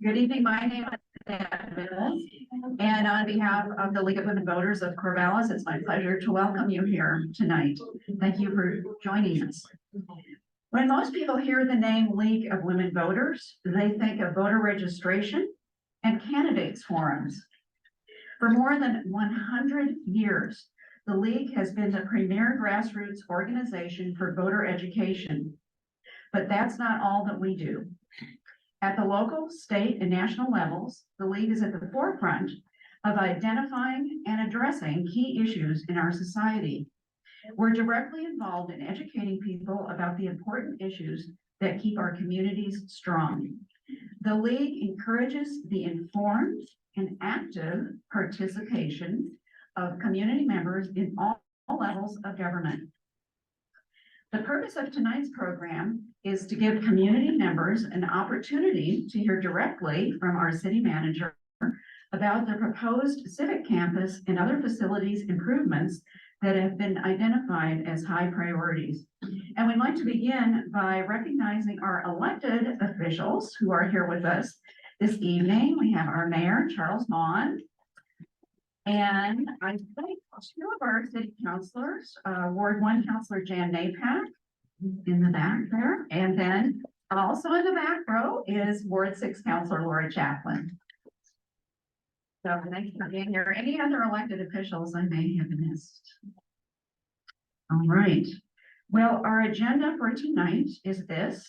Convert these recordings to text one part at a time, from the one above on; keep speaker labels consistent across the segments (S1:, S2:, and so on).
S1: Good evening. My name is Annette Mills, and on behalf of the League of Women Voters of Corvallis, it's my pleasure to welcome you here tonight. Thank you for joining us. When most people hear the name League of Women Voters, they think of voter registration and candidates forums. For more than 100 years, the League has been the premier grassroots organization for voter education. But that's not all that we do. At the local, state, and national levels, the League is at the forefront of identifying and addressing key issues in our society. We're directly involved in educating people about the important issues that keep our communities strong. The League encourages the informed and active participation of community members in all levels of government. The purpose of tonight's program is to give community members an opportunity to hear directly from our city manager about the proposed Civic Campus and other facilities improvements that have been identified as high priorities. And we'd like to begin by recognizing our elected officials who are here with us this evening. We have our mayor, Charles Maughan, and I think two of our city councilors, Ward 1 Councilor Jan Napak in the back there, and then also in the back row is Ward 6 Councilor Laura Chaplin. So thank you for being here. Any other elected officials I may have missed? All right. Well, our agenda for tonight is this.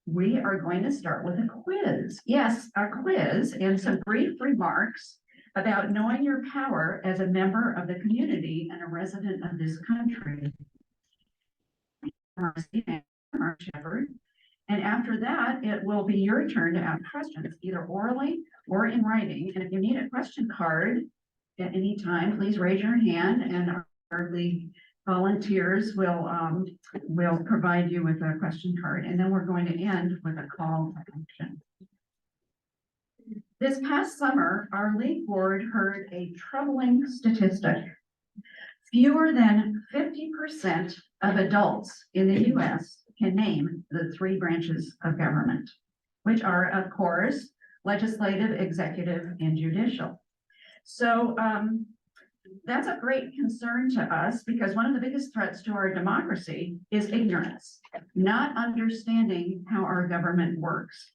S1: We are going to start with a quiz. Yes, a quiz and some brief remarks about knowing your power as a member of the community and a resident of this country. And after that, it will be your turn to ask questions, either orally or in writing. And if you need a question card at any time, please raise your hand and our league volunteers will provide you with a question card. And then we're going to end with a call to action. This past summer, our league board heard a troubling statistic. Fewer than 50% of adults in the U.S. can name the three branches of government, which are, of course, legislative, executive, and judicial. So that's a great concern to us because one of the biggest threats to our democracy is ignorance, not understanding how our government works.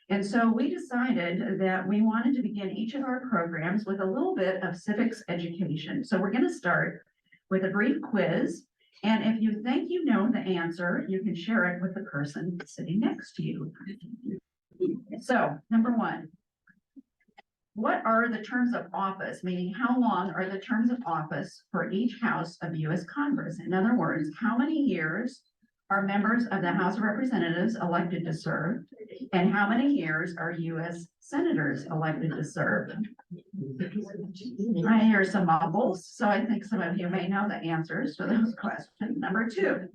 S1: And so we decided that we wanted to begin each of our programs with a little bit of civics education. So we're going to start with a brief quiz. And if you think you know the answer, you can share it with the person sitting next to you. So, number one, what are the terms of office? Meaning, how long are the terms of office for each house of U.S. Congress? In other words, how many years are members of the House of Representatives elected to serve? And how many years are U.S. senators elected to serve? I hear some mumbles, so I think some of you may know the answers to those questions. Number two,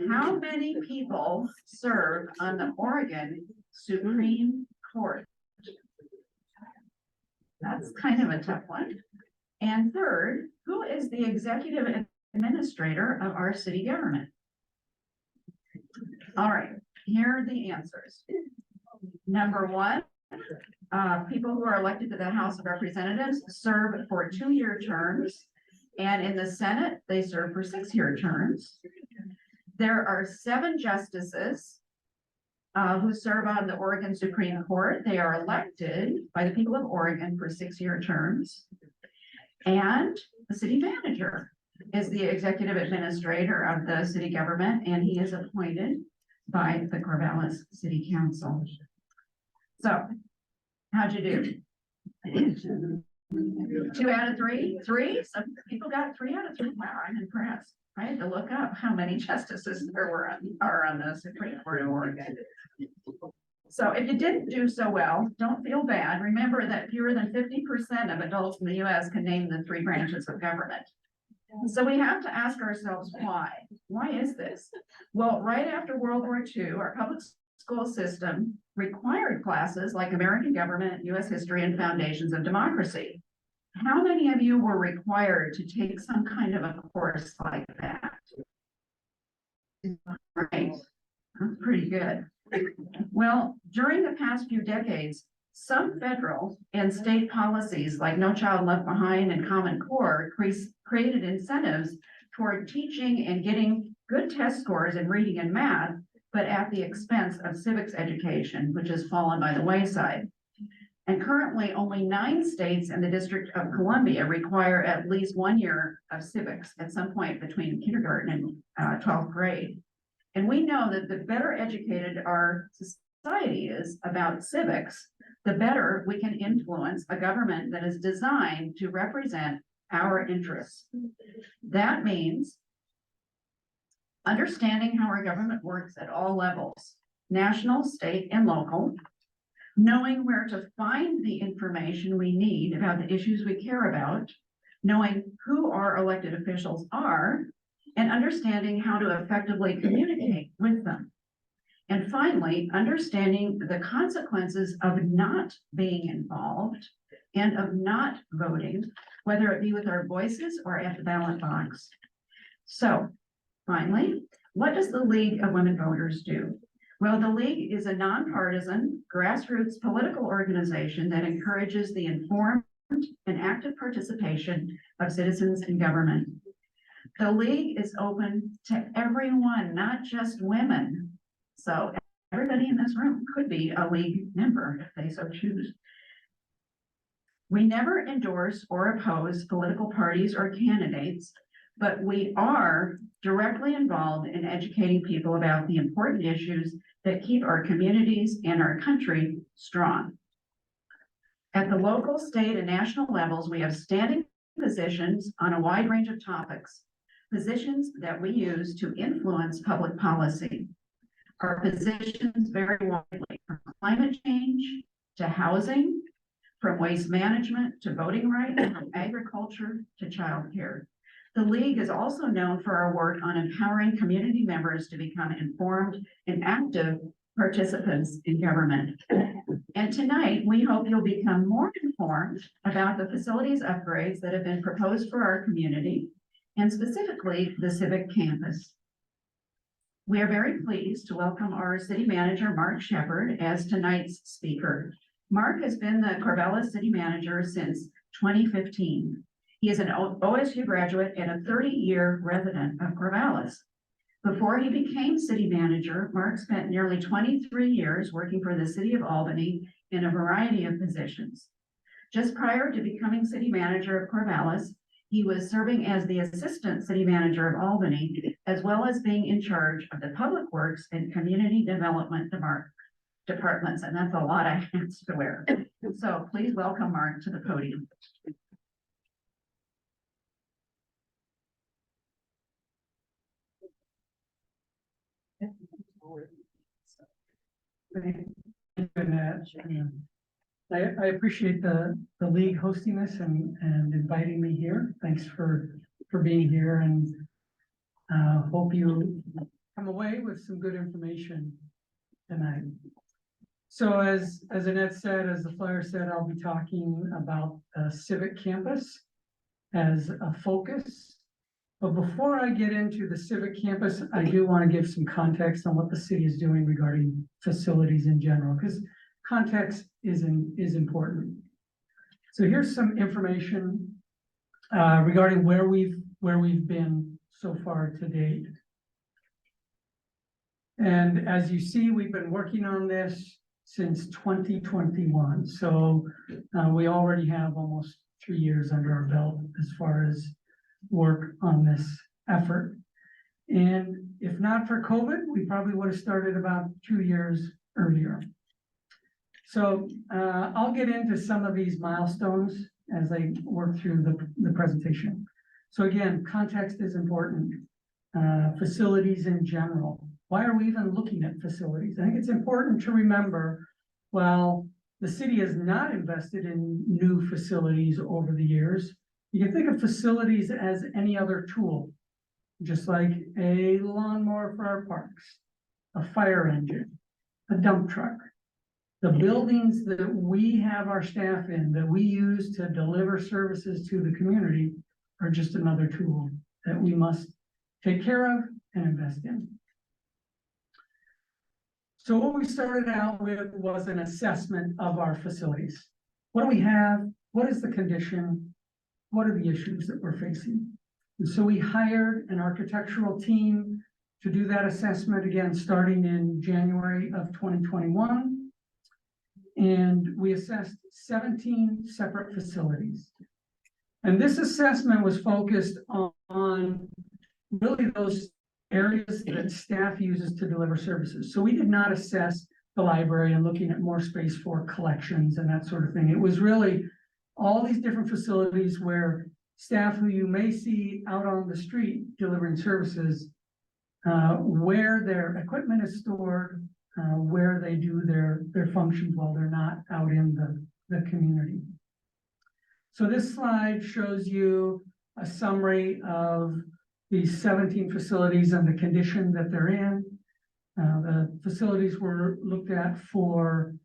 S1: how many people serve on the Oregon Supreme Court? That's kind of a tough one. And third, who is the executive administrator of our city government? All right, here are the answers. Number one, people who are elected to the House of Representatives serve for 2-year terms, and in the Senate, they serve for 6-year terms. There are 7 justices who serve on the Oregon Supreme Court. They are elected by the people of Oregon for 6-year terms. And the city manager is the executive administrator of the city government, and he is appointed by the Corvallis City Council. So, how'd you do? 2 out of 3? 3? Some people got 3 out of 3. Wow, I'm impressed. I had to look up how many justices there are on the Supreme Court of Oregon. So if you didn't do so well, don't feel bad. Remember that fewer than 50% of adults in the U.S. can name the 3 branches of government. So we have to ask ourselves why. Why is this? Well, right after World War II, our public school system required classes like American government, U.S. history, and foundations of democracy. How many of you were required to take some kind of a course like that? Right, that's pretty good. Well, during the past few decades, some federal and state policies like No Child Left Behind and Common Core created incentives toward teaching and getting good test scores in reading and math, but at the expense of civics education, which has fallen by the wayside. And currently, only 9 states and the District of Columbia require at least 1 year of civics at some point between kindergarten and 12th grade. And we know that the better educated our society is about civics, the better we can influence a government that is designed to represent our interests. That means understanding how our government works at all levels, national, state, and local, knowing where to find the information we need about the issues we care about, knowing who our elected officials are, and understanding how to effectively communicate with them. And finally, understanding the consequences of not being involved and of not voting, whether it be with our voices or at the ballot box. So finally, what does the League of Women Voters do? Well, the League is a nonpartisan, grassroots political organization that encourages the informed and active participation of citizens in government. The League is open to everyone, not just women. So everybody in this room could be a League member if they so choose. We never endorse or oppose political parties or candidates, but we are directly involved in educating people about the important issues that keep our communities and our country strong. At the local, state, and national levels, we have standing positions on a wide range of topics, positions that we use to influence public policy. Our positions vary widely, from climate change to housing, from waste management to voting rights, from agriculture to childcare. The League is also known for our work on empowering community members to become informed and active participants in government. And tonight, we hope you'll become more informed about the facilities upgrades that have been proposed for our community, and specifically the Civic Campus. We are very pleased to welcome our City Manager, Mark Shepard, as tonight's speaker. Mark has been the Corvallis City Manager since 2015. He is an OSU graduate and a 30-year resident of Corvallis. Before he became city manager, Mark spent nearly 23 years working for the City of Albany in a variety of positions. Just prior to becoming city manager of Corvallis, he was serving as the assistant city manager of Albany, as well as being in charge of the public works and community development departments, and that's a lot of hats to wear. So please welcome Mark to the podium.
S2: I appreciate the league hosting this and inviting me here. Thanks for being here, and hope you come away with some good information tonight. So as Annette said, as the flyer said, I'll be talking about Civic Campus as a focus. But before I get into the Civic Campus, I do want to give some context on what the city is doing regarding facilities in general, because context is important. So here's some information regarding where we've been so far to date. And as you see, we've been working on this since 2021. So we already have almost 3 years under our belt as far as work on this effort. And if not for COVID, we probably would have started about 2 years earlier. So I'll get into some of these milestones as I work through the presentation. So again, context is important. Facilities in general. Why are we even looking at facilities? I think it's important to remember, while the city has not invested in new facilities over the years, you can think of facilities as any other tool, just like a lawnmower for our parks, a fire engine, a dump truck. The buildings that we have our staff in, that we use to deliver services to the community, are just another tool that we must take care of and invest in. So what we started out with was an assessment of our facilities. What do we have? What is the condition? What are the issues that we're facing? And so we hired an architectural team to do that assessment again, starting in January of 2021. And we assessed 17 separate facilities. And this assessment was focused on really those areas that staff uses to deliver services. So we did not assess the library and looking at more space for collections and that sort of thing. It was really all these different facilities where staff who you may see out on the street delivering services, where their equipment is stored, where they do their functions while they're not out in the community. So this slide shows you a summary of these 17 facilities and the condition that they're in. The facilities were looked at for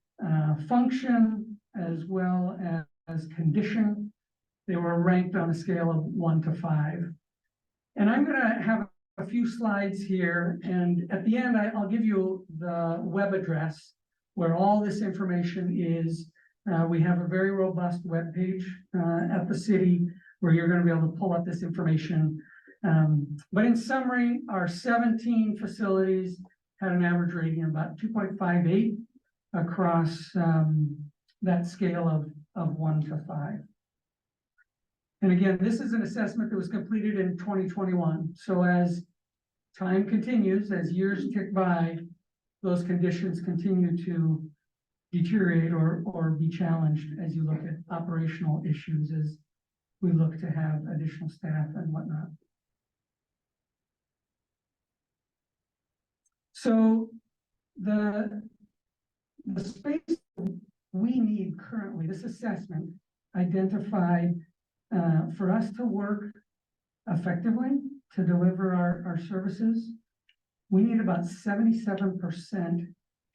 S2: function as well as condition. They were ranked on a scale of 1 to 5. And I'm going to have a few slides here, and at the end I'll give you the web address where all this information is. We have a very robust web page at the city where you're going to be able to pull up this information. But in summary, our 17 facilities had an average rating of about 2.58 across that scale of 1 to 5. And again, this is an assessment that was completed in 2021. So as time continues, as years tick by, those conditions continue to deteriorate or be challenged as you look at operational issues, as we look to have additional staff and whatnot. So the space we need currently, this assessment identified for us to work effectively to deliver our services, we need about 77%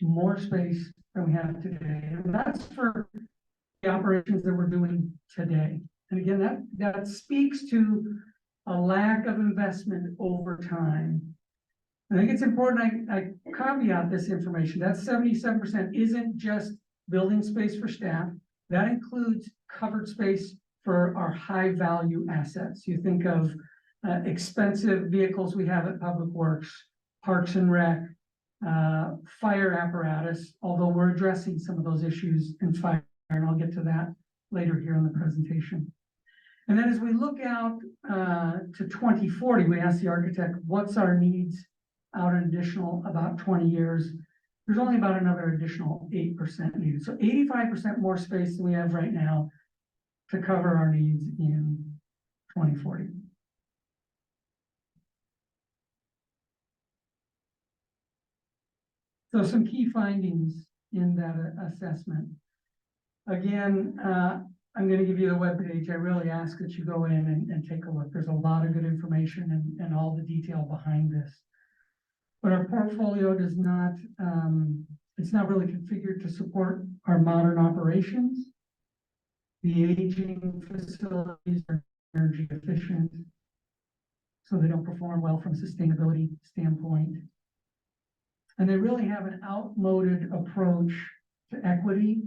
S2: more space than we have today. And that's for the operations that we're doing today. And again, that speaks to a lack of investment over time. I think it's important I caveat this information. That 77% isn't just building space for staff. That includes covered space for our high value assets. You think of expensive vehicles we have at Public Works, Parks and Rec, fire apparatus, although we're addressing some of those issues in fire, and I'll get to that later here in the presentation. And then as we look out to 2040, we asked the architect, what's our needs out an additional about 20 years? There's only about another additional 8% needed. So 85% more space than we have right now to cover our needs in 2040. So some key findings in that assessment. Again, I'm going to give you the webpage. I really ask that you go in and take a look. There's a lot of good information and all the detail behind this. But our portfolio does not, it's not really configured to support our modern operations. The aging facilities are energy efficient, so they don't perform well from a sustainability standpoint. And they really have an outmoded approach to equity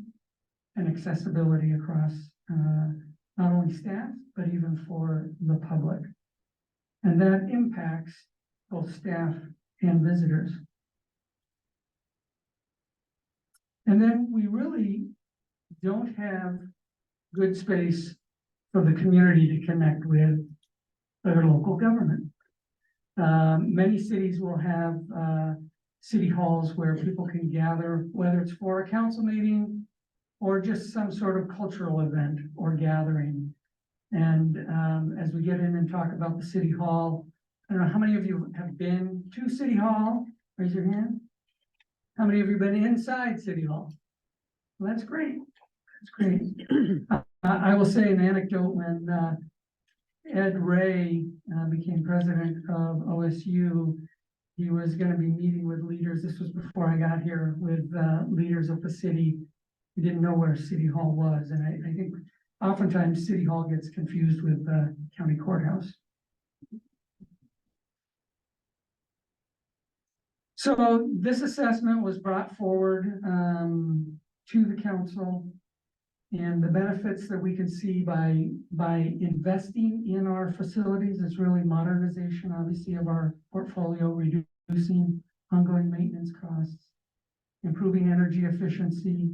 S2: and accessibility across not only staff, but even for the public. And that impacts both staff and visitors. And then we really don't have good space for the community to connect with their local government. Many cities will have city halls where people can gather, whether it's for a council meeting or just some sort of cultural event or gathering. And as we get in and talk about the city hall, I don't know, how many of you have been to City Hall? Raise your hand. How many of you have been inside City Hall? Well, that's great. That's great. I will say an anecdote. When Ed Ray became president of OSU, he was going to be meeting with leaders. This was before I got here, with leaders of the city. He didn't know where City Hall was. And I think oftentimes City Hall gets confused with the county courthouse. So this assessment was brought forward to the council. And the benefits that we can see by investing in our facilities is really modernization, obviously, of our portfolio, reducing ongoing maintenance costs, improving energy efficiency.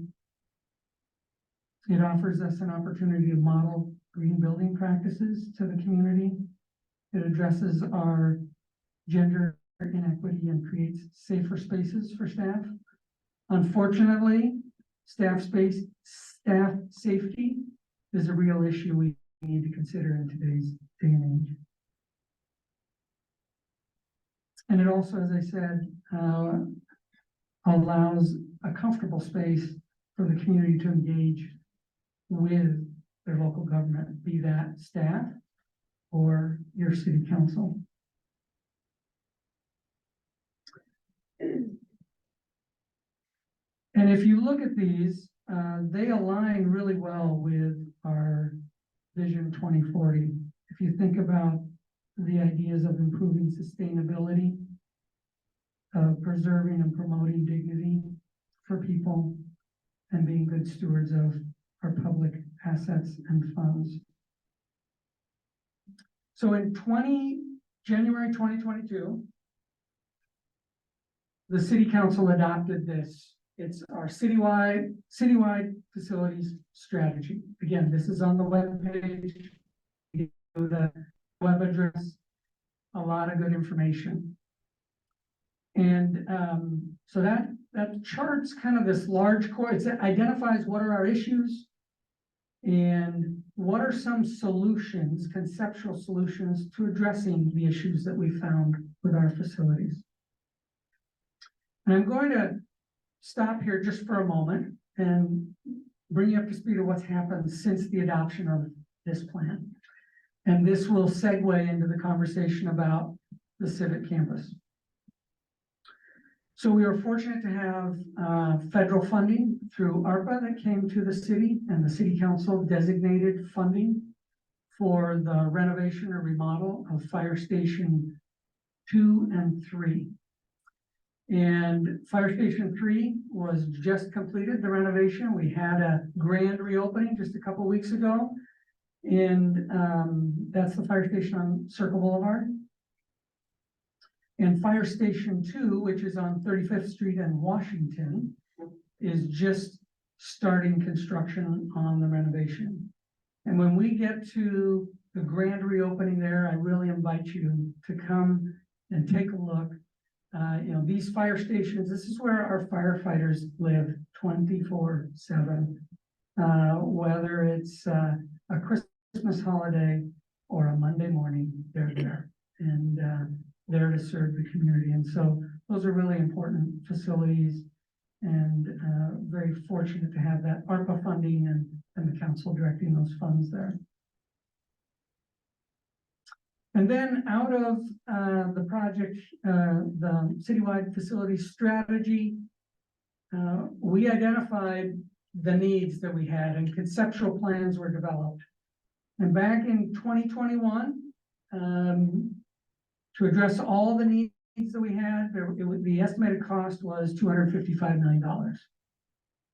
S2: It offers us an opportunity to model green building practices to the community. It addresses our gender inequity and creates safer spaces for staff. Unfortunately, staff safety is a real issue we need to consider in today's day and age. And it also, as I said, allows a comfortable space for the community to engage with their local government, be that staff or your city council. And if you look at these, they align really well with our Vision 2040. If you think about the ideas of improving sustainability, preserving and promoting dignity for people, and being good stewards of our public assets and funds. So in January 2022, the City Council adopted this. It's our citywide facilities strategy. Again, this is on the webpage, the web address, a lot of good information. And so that charts kind of this large core. It identifies what are our issues and what are some solutions, conceptual solutions to addressing the issues that we found with our facilities. And I'm going to stop here just for a moment and bring you up to speed of what's happened since the adoption of this plan. And this will segue into the conversation about the Civic Campus. So we were fortunate to have federal funding through ARPA that came to the city, and the City Council designated funding for the renovation or remodel of Fire Station 2 and 3. And Fire Station 3 was just completed, the renovation. We had a grand reopening just a couple weeks ago. And that's the fire station on Circle Boulevard. And Fire Station 2, which is on 35th Street and Washington, is just starting construction on the renovation. And when we get to the grand reopening there, I really invite you to come and take a look. You know, these fire stations, this is where our firefighters live 24/7. Whether it's a Christmas holiday or a Monday morning, they're there and there to serve the community. And so those are really important facilities, and very fortunate to have that ARPA funding and the council directing those funds there. And then out of the project, the citywide facility strategy, we identified the needs that we had, and conceptual plans were developed. And back in 2021, to address all the needs that we had, the estimated cost was $255 million.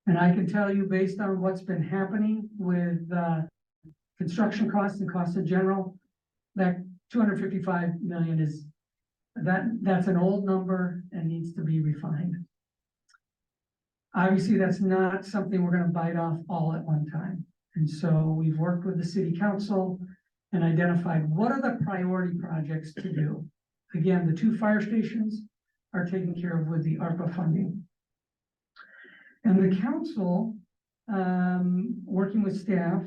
S2: And I can tell you, based on what's been happening with construction costs and costs in general, that $255 million is that's an old number and needs to be refined. Obviously, that's not something we're going to bite off all at one time. And so we've worked with the City Council and identified what are the priority projects to do. Again, the 2 fire stations are taken care of with the ARPA funding. And the council, working with staff,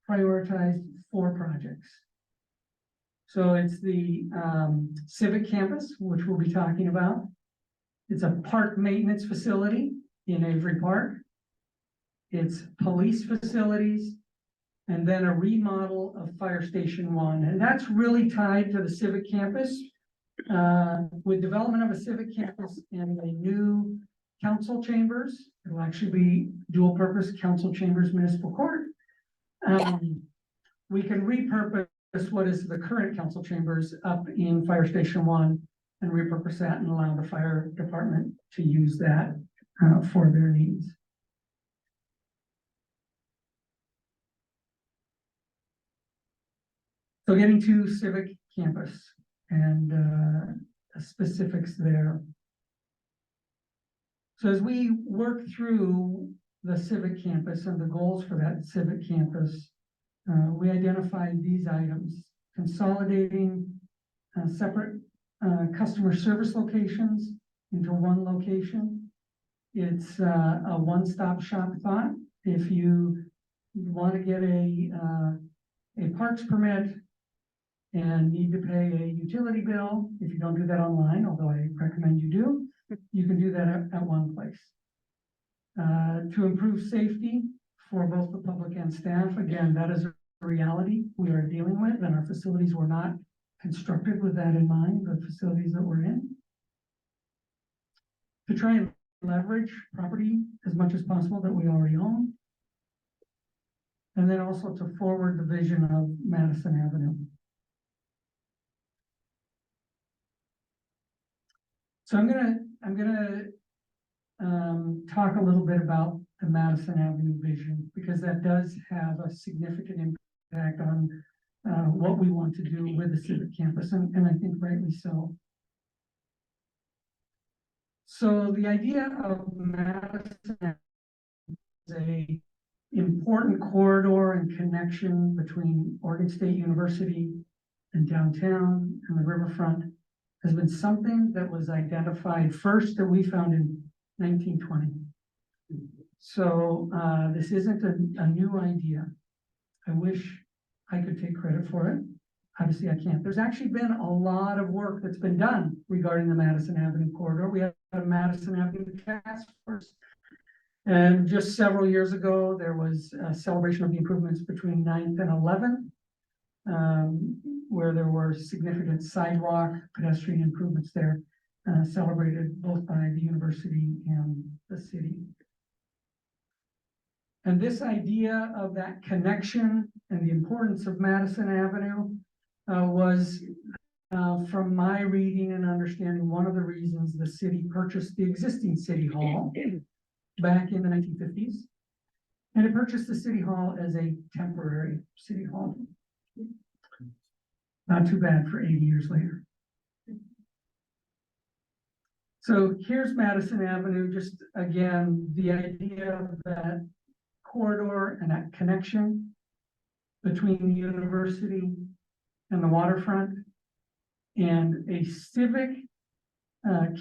S2: prioritized 4 projects. So it's the Civic Campus, which we'll be talking about. It's a park maintenance facility in Avery Park. It's police facilities, and then a remodel of Fire Station 1. And that's really tied to the Civic Campus. With development of a Civic Campus and the new council chambers, it'll actually be dual purpose council chambers municipal court. We can repurpose what is the current council chambers up in Fire Station 1 and repurpose that and allow the fire department to use that for their needs. So getting to Civic Campus and the specifics there. So as we work through the Civic Campus and the goals for that Civic Campus, we identified these items: consolidating separate customer service locations into one location. It's a one-stop shop thought. If you want to get a parks permit and need to pay a utility bill, if you don't do that online, although I recommend you do, you can do that at one place. To improve safety for both the public and staff, again, that is a reality we are dealing with, and our facilities were not constructed with that in mind, the facilities that we're in. To try and leverage property as much as possible that we already own. And then also to forward the vision of Madison Avenue. So I'm gonna talk a little bit about the Madison Avenue vision, because that does have a significant impact on what we want to do with the Civic Campus, and I think rightly so. So the idea of Madison is a important corridor and connection between Oregon State University and downtown and the riverfront has been something that was identified first that we found in 1920. So this isn't a new idea. I wish I could take credit for it. Obviously I can't. There's actually been a lot of work that's been done regarding the Madison Avenue corridor. We have a Madison Avenue task force. And just several years ago, there was a celebration of the improvements between 9th and 11th, where there were significant sidewalk pedestrian improvements there, celebrated both by the university and the city. And this idea of that connection and the importance of Madison Avenue was, from my reading and understanding, one of the reasons the city purchased the existing city hall back in the 1950s. And it purchased the city hall as a temporary city hall. Not too bad for 80 years later. So here's Madison Avenue, just again, the idea of that corridor and that connection between the university and the waterfront, and a civic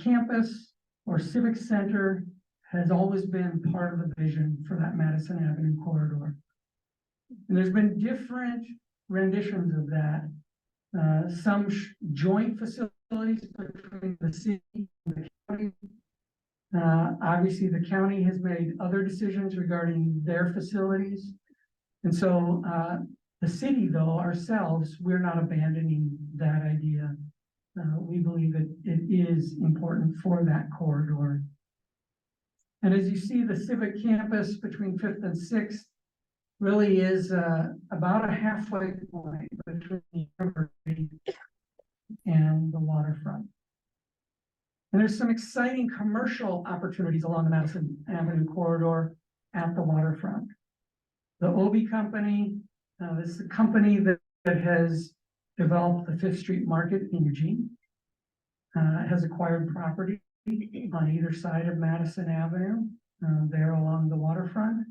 S2: campus or civic center has always been part of the vision for that Madison Avenue corridor. And there's been different renditions of that. Some joint facilities between the city and the county. Obviously, the county has made other decisions regarding their facilities. And so the city, though, ourselves, we're not abandoning that idea. We believe it is important for that corridor. And as you see, the Civic Campus between 5th and 6th really is about a halfway point between the university and the waterfront. And there's some exciting commercial opportunities along the Madison Avenue corridor at the waterfront. The Obi Company, this is a company that has developed the 5th Street Market in Eugene, has acquired property on either side of Madison Avenue, there along the waterfront,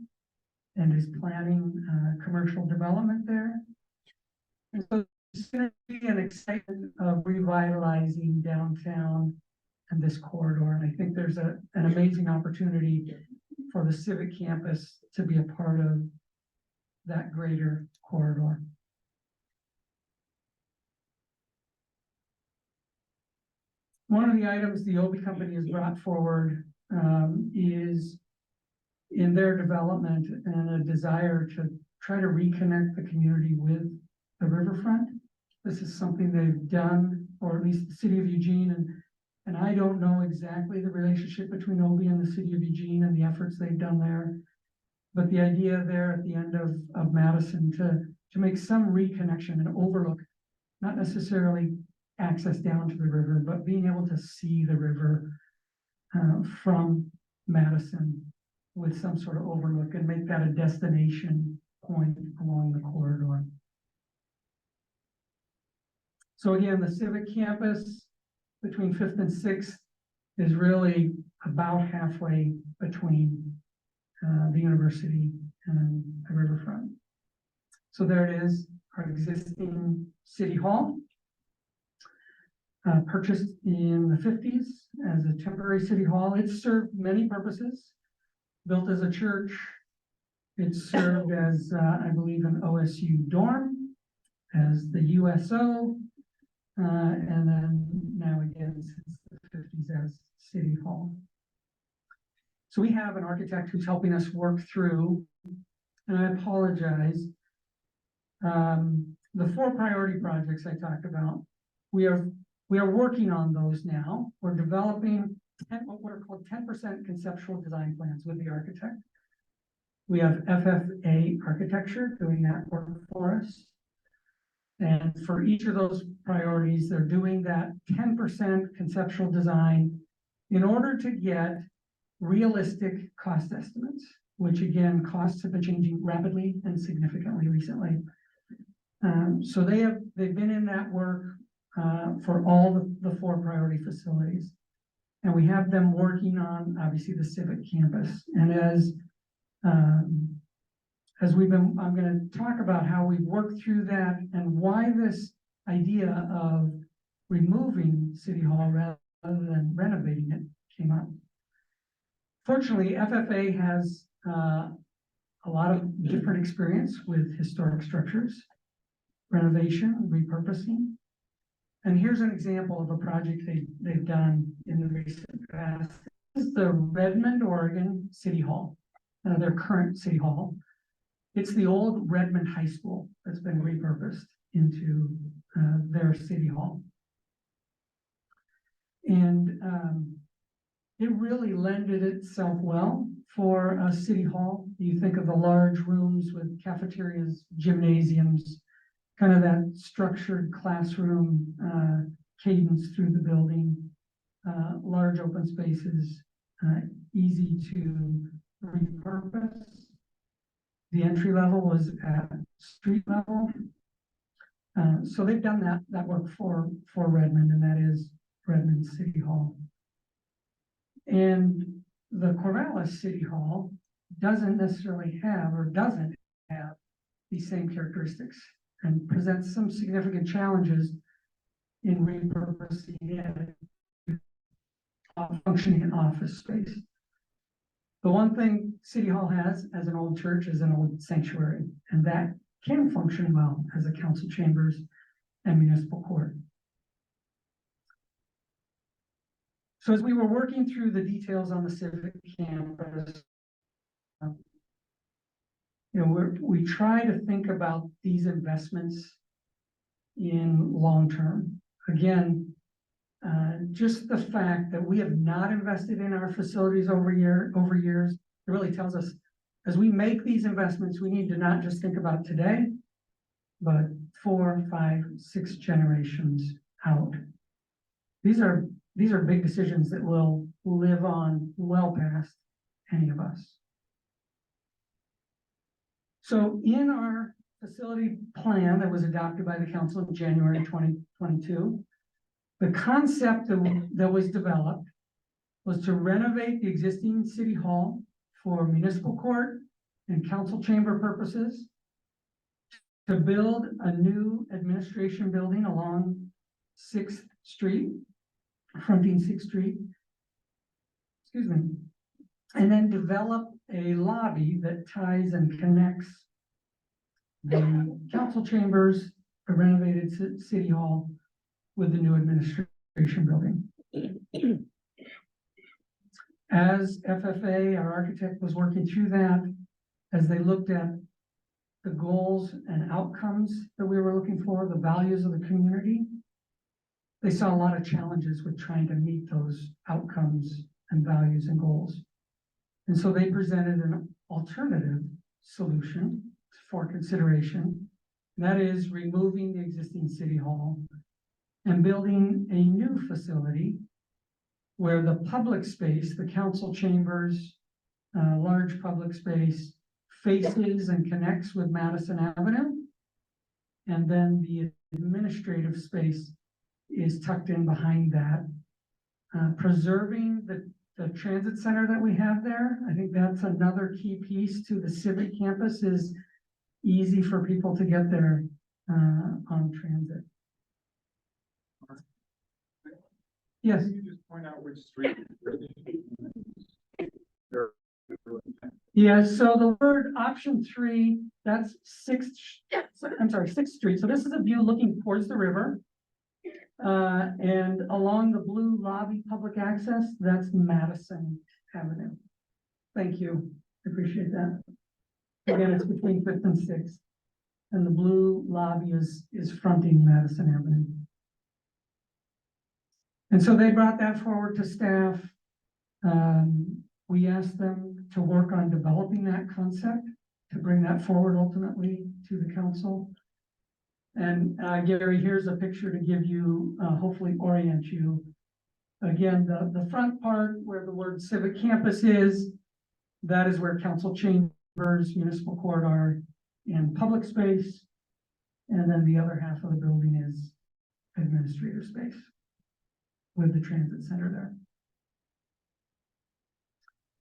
S2: and is planning commercial development there. And so it's going to be an excitement of revitalizing downtown and this corridor. And I think there's an amazing opportunity for the Civic Campus to be a part of that greater corridor. One of the items the Obi Company has brought forward is in their development and a desire to try to reconnect the community with the riverfront. This is something they've done, or at least the city of Eugene, and I don't know exactly the relationship between Obi and the city of Eugene and the efforts they've done there. But the idea there at the end of Madison to make some reconnection and overlook, not necessarily access down to the river, but being able to see the river from Madison with some sort of overlook and make that a destination point along the corridor. So again, the Civic Campus between 5th and 6th is really about halfway between the university and the riverfront. So there it is, our existing city hall, purchased in the 50s as a temporary city hall. It served many purposes. Built as a church, it served as, I believe, an OSU dorm, as the USO, and then now again, since the 50s, as City Hall. So we have an architect who's helping us work through, and I apologize, the 4 priority projects I talked about, we are working on those now. We're developing what are called 10% conceptual design plans with the architect. We have FFA architecture doing that work for us. And for each of those priorities, they're doing that 10% conceptual design in order to get realistic cost estimates, which again, costs have been changing rapidly and significantly recently. So they've been in that work for all the 4 priority facilities. And we have them working on, obviously, the Civic Campus. And as I'm going to talk about how we've worked through that and why this idea of removing City Hall rather than renovating it came up. Fortunately, FFA has a lot of different experience with historic structures, renovation, repurposing. And here's an example of a project they've done in the recent past. This is the Redmond, Oregon City Hall, their current City Hall. It's the old Redmond High School that's been repurposed into their City Hall. And it really lended itself well for a City Hall. You think of the large rooms with cafeterias, gymnasiums, kind of that structured classroom cadence through the building, large open spaces, easy to repurpose. The entry level was at street level. So they've done that work for Redmond, and that is Redmond City Hall. And the Corvallis City Hall doesn't necessarily have or doesn't have these same characteristics and presents some significant challenges in repurposing it functioning office space. The one thing City Hall has as an old church is an old sanctuary, and that can function well as a council chambers and municipal court. So as we were working through the details on the Civic Campus, we try to think about these investments in long term. Again, just the fact that we have not invested in our facilities over years, it really tells us as we make these investments, we need to not just think about today, but 4, 5, 6 generations out. These are big decisions that will live on well past any of us. So in our facility plan that was adopted by the council in January 2022, the concept that was developed was to renovate the existing City Hall for municipal court and council chamber purposes, to build a new administration building along 6th Street, fronting 6th Street, excuse me, and then develop a lobby that ties and connects the council chambers, a renovated City Hall, with the new administration building. As FFA, our architect, was working through that, as they looked at the goals and outcomes that we were looking for, the values of the community, they saw a lot of challenges with trying to meet those outcomes and values and goals. And so they presented an alternative solution for consideration. And that is removing the existing City Hall and building a new facility where the public space, the council chambers, large public space, faces and connects with Madison Avenue. And then the administrative space is tucked in behind that. Preserving the transit center that we have there. I think that's another key piece to the Civic Campus, is easy for people to get there on transit. Yes.
S3: Can you just point out which street?
S2: Yeah, so the word option 3, that's Sixth Street. So this is a view looking towards the river. And along the blue lobby public access, that's Madison Avenue. Thank you, I appreciate that. Again, it's between 5th and 6th. And the blue lobby is fronting Madison Avenue. And so they brought that forward to staff. We asked them to work on developing that concept, to bring that forward ultimately to the council. And Gary, here's a picture to give you, hopefully orient you. Again, the front part where the word Civic Campus is, that is where council chambers, municipal court are, and public space. And then the other half of the building is administrative space with the transit center there.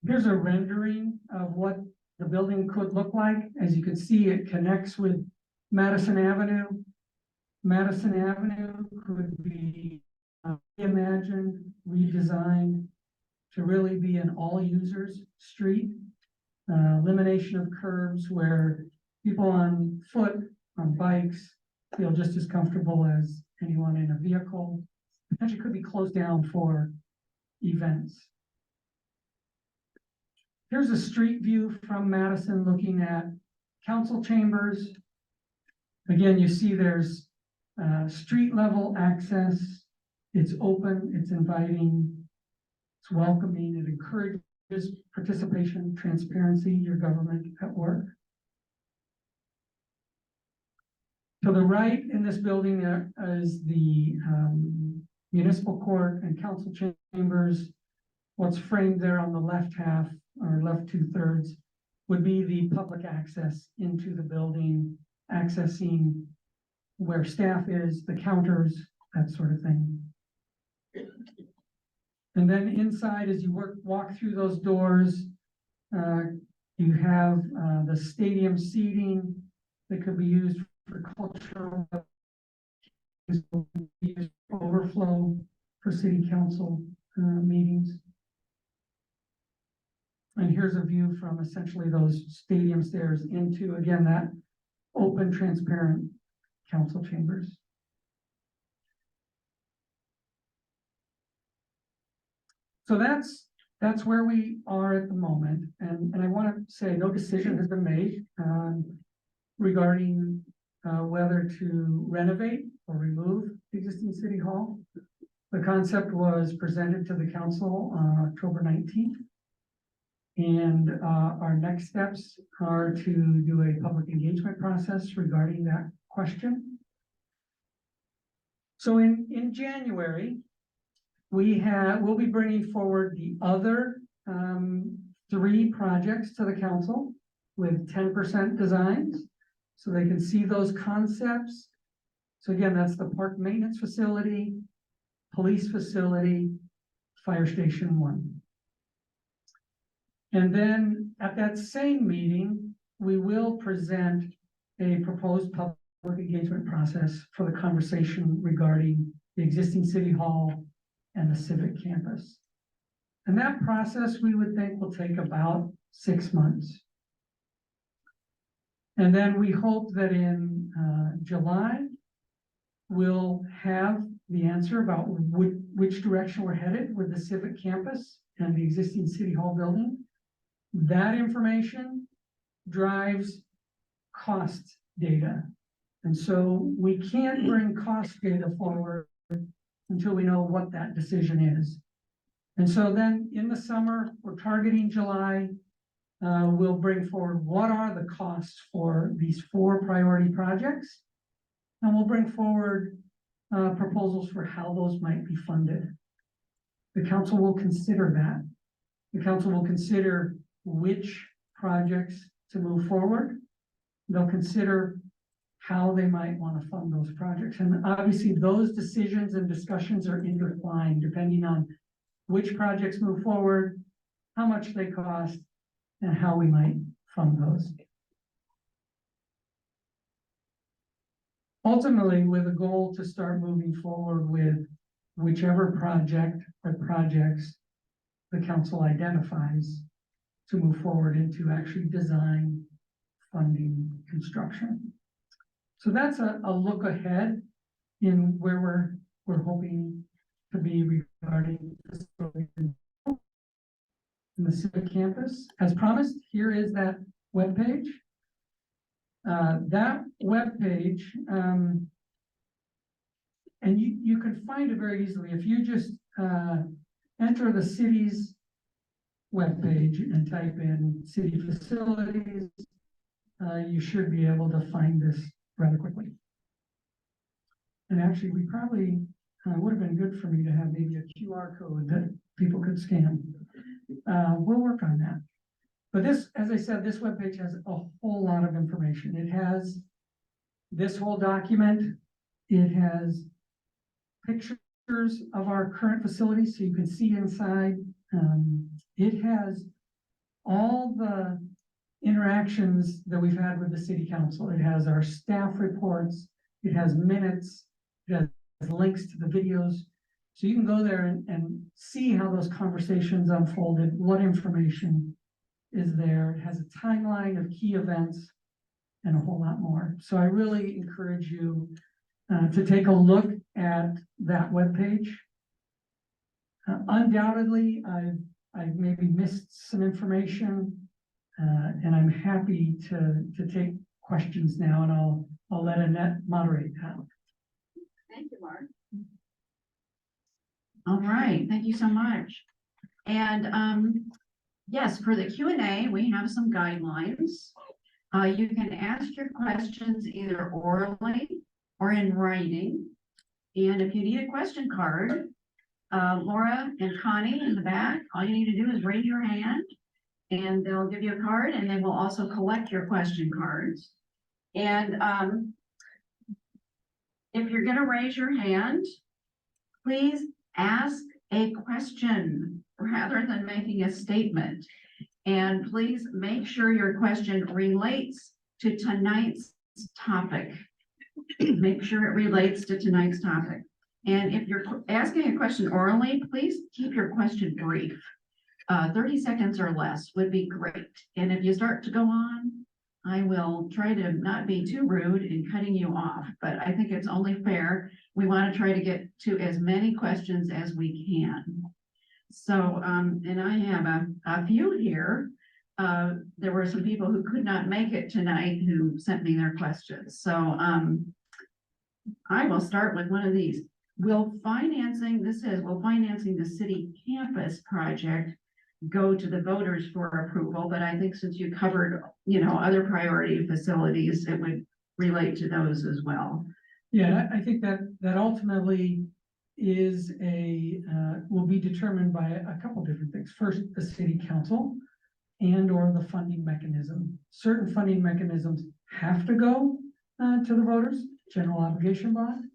S2: Here's a rendering of what the building could look like. As you can see, it connects with Madison Avenue. Madison Avenue could be reimagined, redesigned to really be an all users street. Elimination of curbs where people on foot, on bikes, feel just as comfortable as anyone in a vehicle. Potentially could be closed down for events. Here's a street view from Madison looking at council chambers. Again, you see there's street level access. It's open, it's inviting, it's welcoming, it encourages participation, transparency, your government at work. To the right in this building there is the municipal court and council chambers. What's framed there on the left half, or left 2/3, would be the public access into the building, accessing where staff is, the counters, that sort of thing. And then inside, as you walk through those doors, you have the stadium seating that could be used for cultural overflow for city council meetings. And here's a view from essentially those stadium stairs into, again, that open, transparent council chambers. So that's where we are at the moment. And I want to say no decision has been made regarding whether to renovate or remove the existing city hall. The concept was presented to the council on October 19th. And our next steps are to do a public engagement process regarding that question. So in January, we'll be bringing forward the other 3 projects to the council with 10% designs, so they can see those concepts. So again, that's the park maintenance facility, police facility, fire station 1. And then at that same meeting, we will present a proposed public engagement process for the conversation regarding the existing city hall and the Civic Campus. And that process, we would think, will take about 6 months. And then we hope that in July, we'll have the answer about which direction we're headed with the Civic Campus and the existing city hall building. That information drives cost data. And so we can't bring cost data forward until we know what that decision is. And so then in the summer, we're targeting July, we'll bring forward what are the costs for these 4 priority projects. And we'll bring forward proposals for how those might be funded. The council will consider that. The council will consider which projects to move forward. They'll consider how they might want to fund those projects. And obviously those decisions and discussions are intertwined depending on which projects move forward, how much they cost, and how we might fund those. Ultimately, with a goal to start moving forward with whichever project or projects the council identifies to move forward into actually design, funding, construction. So that's a look ahead in where we're hoping to be regarding in the Civic Campus. As promised, here is that webpage. That webpage, and you can find it very easily if you just enter the city's webpage and type in city facilities. You should be able to find this rather quickly. And actually, we probably would have been good for me to have maybe a QR code that people could scan. We'll work on that. But this, as I said, this webpage has a whole lot of information. It has this whole document. It has pictures of our current facilities so you can see inside. It has all the interactions that we've had with the city council. It has our staff reports. It has minutes. It has links to the videos. So you can go there and see how those conversations unfolded, what information is there. It has a timeline of key events and a whole lot more. So I really encourage you to take a look at that webpage. Undoubtedly, I've maybe missed some information, and I'm happy to take questions now, and I'll let Annette moderate that.
S1: Thank you, Mark. All right, thank you so much. And yes, for the Q&A, we have some guidelines. You can ask your questions either orally or in writing. And if you need a question card, Laura and Connie in the back, all you need to do is raise your hand and they'll give you a card, and they will also collect your question cards. And if you're going to raise your hand, please ask a question rather than making a statement. And please make sure your question relates to tonight's topic. Make sure it relates to tonight's topic. And if you're asking a question orally, please keep your question brief. 30 seconds or less would be great. And if you start to go on, I will try to not be too rude in cutting you off, but I think it's only fair. We want to try to get to as many questions as we can. So, and I have a few here. There were some people who could not make it tonight who sent me their questions. So I will start with one of these. Will financing the city campus project go to the voters for approval? But I think since you covered, other priority facilities, it would relate to those as well.
S2: Yeah, I think that ultimately is will be determined by a couple different things. First, the city council and or the funding mechanism. Certain funding mechanisms have to go to the voters, general obligation bond.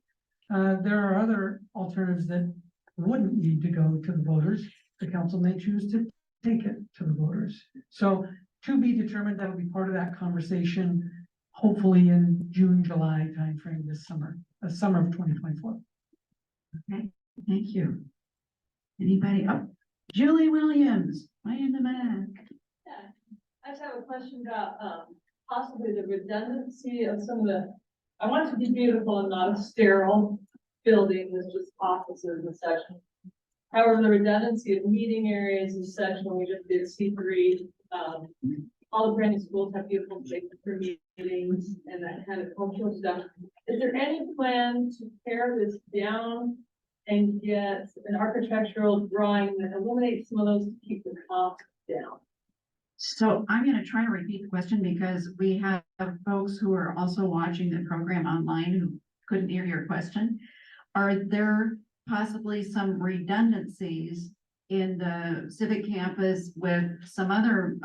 S2: There are other alternatives that wouldn't need to go to the voters. The council may choose to take it to the voters. So to be determined, that'll be part of that conversation, hopefully in June, July timeframe this summer, summer of 2024.
S1: Okay, thank you. Anybody? Oh, Julie Williams, way in the back.
S3: Yeah, I just have a question about possibly the redundancy of some of the. I want it to be beautiful and not a sterile building that's just offices and such. However, the redundancy of meeting areas and such, when we just did C3, all the brand new schools have beautiful places for meetings and that kind of cultural stuff. Is there any plan to pare this down and get an architectural drawing that eliminates some of those to keep the cost down?
S1: So I'm going to try to repeat the question because we have folks who are also watching the program online who couldn't hear your question. Are there possibly some redundancies in the Civic Campus with some other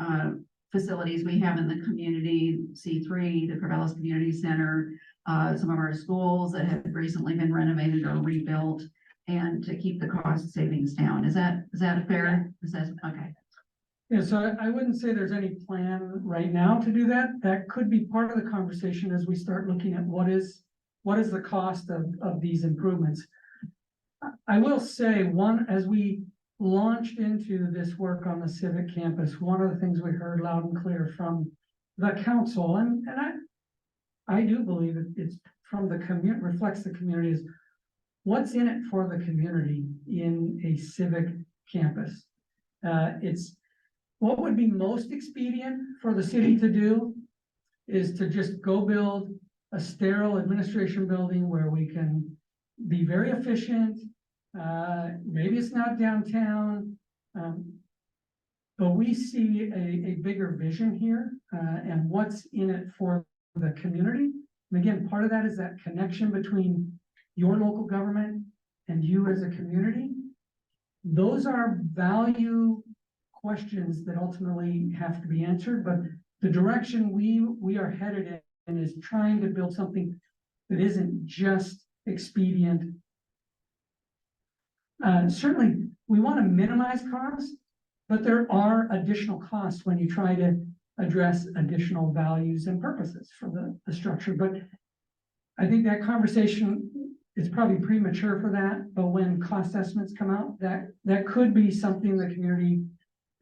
S1: facilities we have in the community, C3, the Corvallis Community Center, some of our schools that have recently been renovated or rebuilt, and to keep the cost savings down? Is that fair? Is that okay?
S2: Yeah, so I wouldn't say there's any plan right now to do that. That could be part of the conversation as we start looking at what is the cost of these improvements. I will say, as we launched into this work on the Civic Campus, one of the things we heard loud and clear from the council, and I do believe it's from the community, reflects the community, is what's in it for the community in a civic campus. It's what would be most expedient for the city to do is to just go build a sterile administration building where we can be very efficient. Maybe it's not downtown, but we see a bigger vision here, and what's in it for the community. And again, part of that is that connection between your local government and you as a community. Those are value questions that ultimately have to be answered, but the direction we are headed in is trying to build something that isn't just expedient. Certainly, we want to minimize costs, but there are additional costs when you try to address additional values and purposes for the structure. But I think that conversation is probably premature for that, but when cost estimates come out, that could be something the community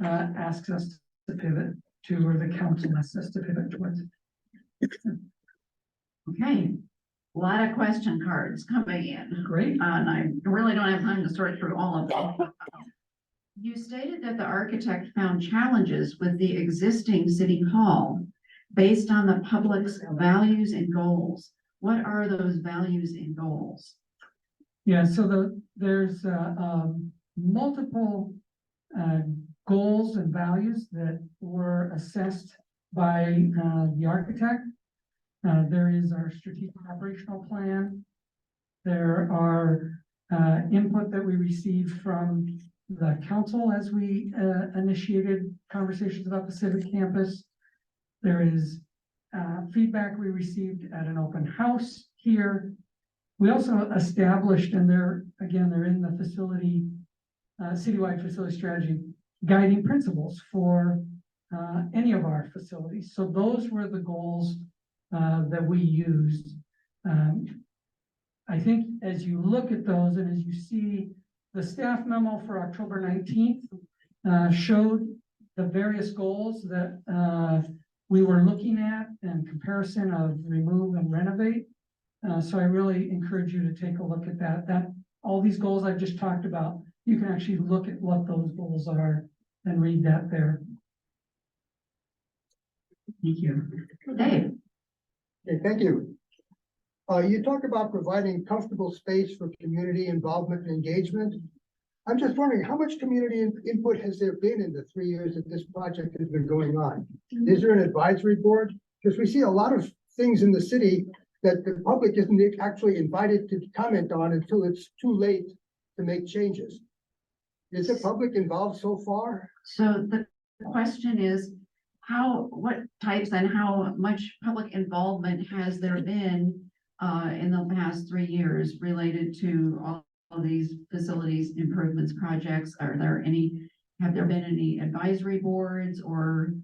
S2: asks us to pivot to, or the council asks us to pivot towards.
S1: Okay, a lot of question cards coming in.
S2: Great.
S1: And I really don't have time to sort through all of them. You stated that the architect found challenges with the existing city hall based on the public's values and goals. What are those values and goals?
S2: Yeah, so there's multiple goals and values that were assessed by the architect. There is our strategic operational plan. There are input that we received from the council as we initiated conversations about the Civic Campus. There is feedback we received at an open house here. We also established, and they're in the facility, citywide facility strategy, guiding principles for any of our facilities. So those were the goals that we used. I think as you look at those and as you see the staff memo for October 19th showed the various goals that we were looking at in comparison of remove and renovate. So I really encourage you to take a look at that. All these goals I've just talked about, you can actually look at what those goals are and read that there. Thank you.
S1: Dave.
S4: Okay, thank you. You talk about providing comfortable space for community involvement and engagement. I'm just wondering, how much community input has there been in the 3 years that this project has been going on? Is there an advisory board? Because we see a lot of things in the city that the public isn't actually invited to comment on until it's too late to make changes. Is the public involved so far?
S1: So the question is, what types and how much public involvement has there been in the past 3 years related to all of these facilities improvements projects? Have there been any advisory boards or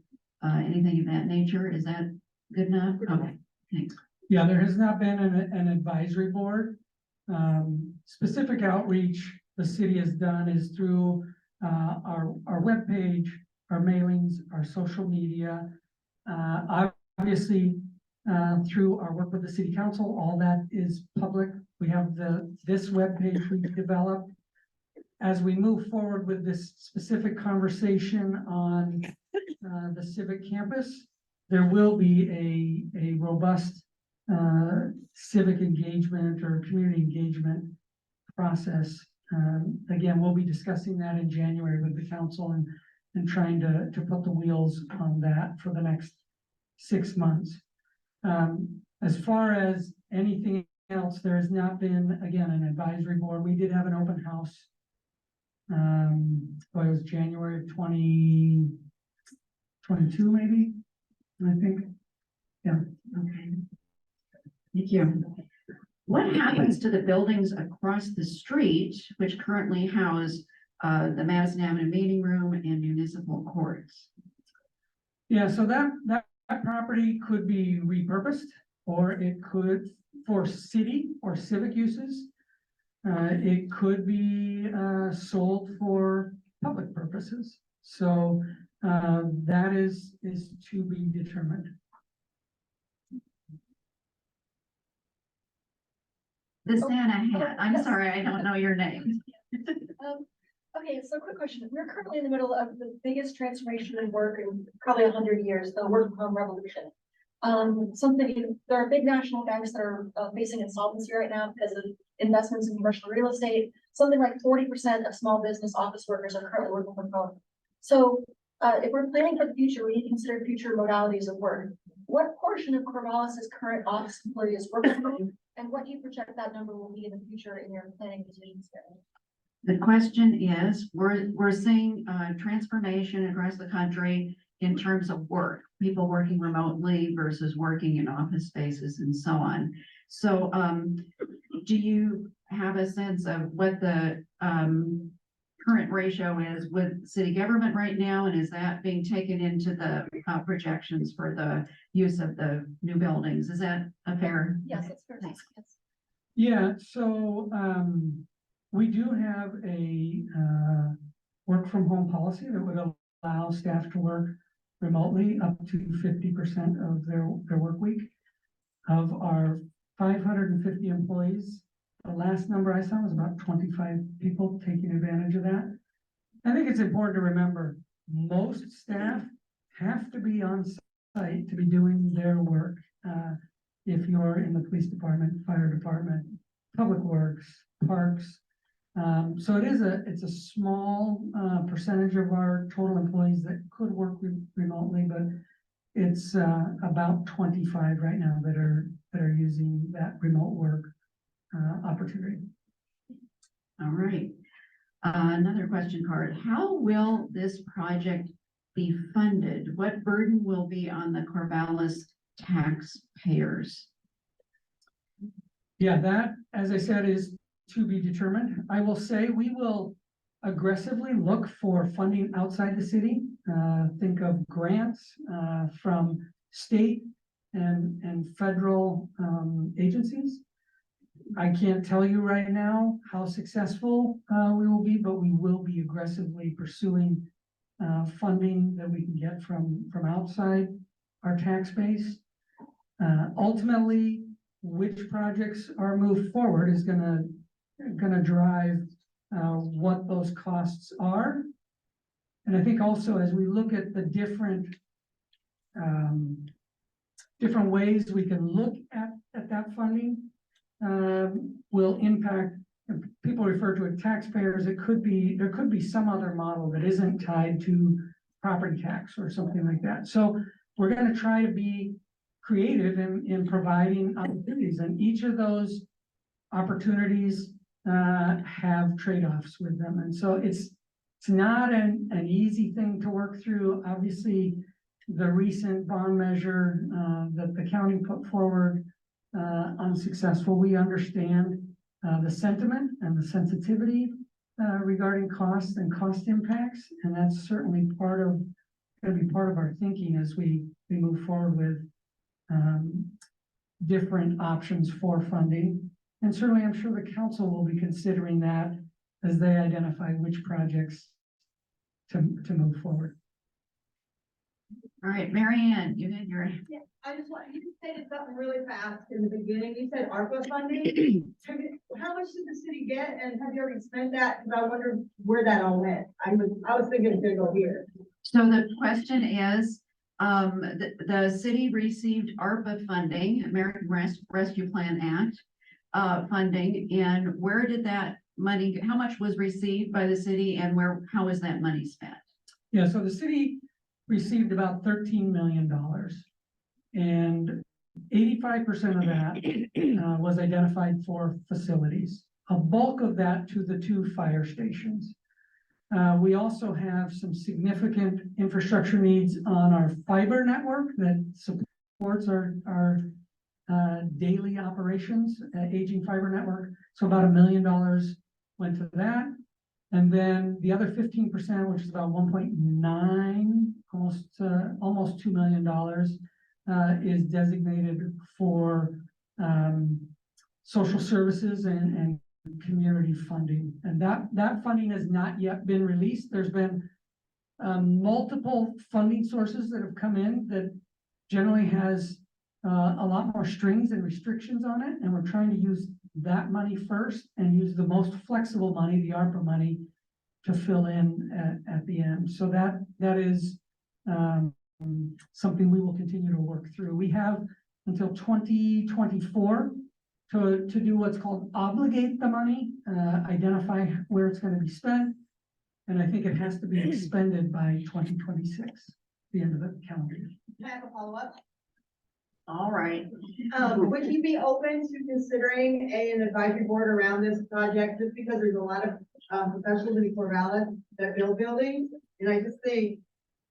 S1: anything of that nature? Is that good enough? Okay, thanks.
S2: Yeah, there has not been an advisory board. Specific outreach the city has done is through our webpage, our mailings, our social media, obviously through our work with the city council. All that is public. We have this webpage we developed. As we move forward with this specific conversation on the Civic Campus, there will be a robust civic engagement or community engagement process. Again, we'll be discussing that in January with the council and trying to put the wheels on that for the next 6 months. As far as anything else, there has not been, again, an advisory board. We did have an open house. It was January of 2022, maybe, I think. Yeah.
S1: Okay. Thank you. What happens to the buildings across the street, which currently house the Madison Avenue Meeting Room and Municipal Courts?
S2: Yeah, so that property could be repurposed, or it could, for city or civic uses. It could be sold for public purposes. So that is to be determined.
S1: The Santa hat, I'm sorry, I don't know your name.
S5: Okay, so quick question. We're currently in the middle of the biggest transformation in work in probably 100 years, the work from home revolution. There are big national banks that are facing insolvency right now because of investments in commercial real estate. Something like 40% of small business office workers are currently working from home. So if we're planning for the future, we need to consider future modalities of work. What portion of Corvallis's current office employees work from home, and what do you project that number will be in the future in your planning decisions?
S1: The question is, we're seeing transformation across the country in terms of work, people working remotely versus working in office spaces and so on. So do you have a sense of what the current ratio is with city government right now? And is that being taken into the projections for the use of the new buildings? Is that a fair?
S5: Yes, that's fair.
S1: Thanks.
S5: Yes.
S2: Yeah, so we do have a work from home policy that would allow staff to work remotely up to 50% of their work week. Of our 550 employees, the last number I saw was about 25 people taking advantage of that. I think it's important to remember most staff have to be on site to be doing their work. If you're in the police department, fire department, public works, parks. So it's a small percentage of our total employees that could work remotely, but it's about 25 right now that are using that remote work opportunity.
S1: All right. Another question card. How will this project be funded? What burden will be on the Corvallis taxpayers?
S2: Yeah, that, as I said, is to be determined. I will say we will aggressively look for funding outside the city. Think of grants from state and federal agencies. I can't tell you right now how successful we will be, but we will be aggressively pursuing funding that we can get from outside our tax base. Ultimately, which projects are moved forward is gonna drive what those costs are. And I think also as we look at the different ways we can look at that funding, will impact, people refer to it taxpayers. There could be some other model that isn't tied to property tax or something like that. So we're going to try to be creative in providing opportunities, and each of those opportunities have trade-offs with them. And so it's not an easy thing to work through. Obviously, the recent bond measure that the county put forward, unsuccessful. We understand the sentiment and the sensitivity regarding costs and cost impacts, and that's certainly going to be part of our thinking as we move forward with different options for funding. And certainly, I'm sure the council will be considering that as they identify which projects to move forward.
S1: All right, Mary Ann, you had your.
S6: Yeah, I just want, you stated something really fast in the beginning. You said ARPA funding. How much did the city get, and have you already spent that? Because I wonder where that all went. I was thinking it's gonna go here.
S1: So the question is, the city received ARPA funding, American Rescue Plan Act funding, and where did that money, how much was received by the city, and how was that money spent?
S2: Yeah, so the city received about $13 million. And 85% of that was identified for facilities. A bulk of that to the 2 fire stations. We also have some significant infrastructure needs on our fiber network that supports our daily operations, aging fiber network. So about $1 million went to that. And then the other 15%, which is about 1.9, almost $2 million, is designated for social services and community funding. And that funding has not yet been released. There's been multiple funding sources that have come in that generally has a lot more strings and restrictions on it. And we're trying to use that money first and use the most flexible money, the ARPA money, to fill in at the end. So that is something we will continue to work through. We have until 2024 to do what's called obligate the money, identify where it's going to be spent. And I think it has to be expended by 2026, the end of the calendar year.
S6: Can I have a follow-up?
S1: All right.
S6: Would you be open to considering an advisory board around this project, just because there's a lot of professionals in Corvallis that build buildings, and I just think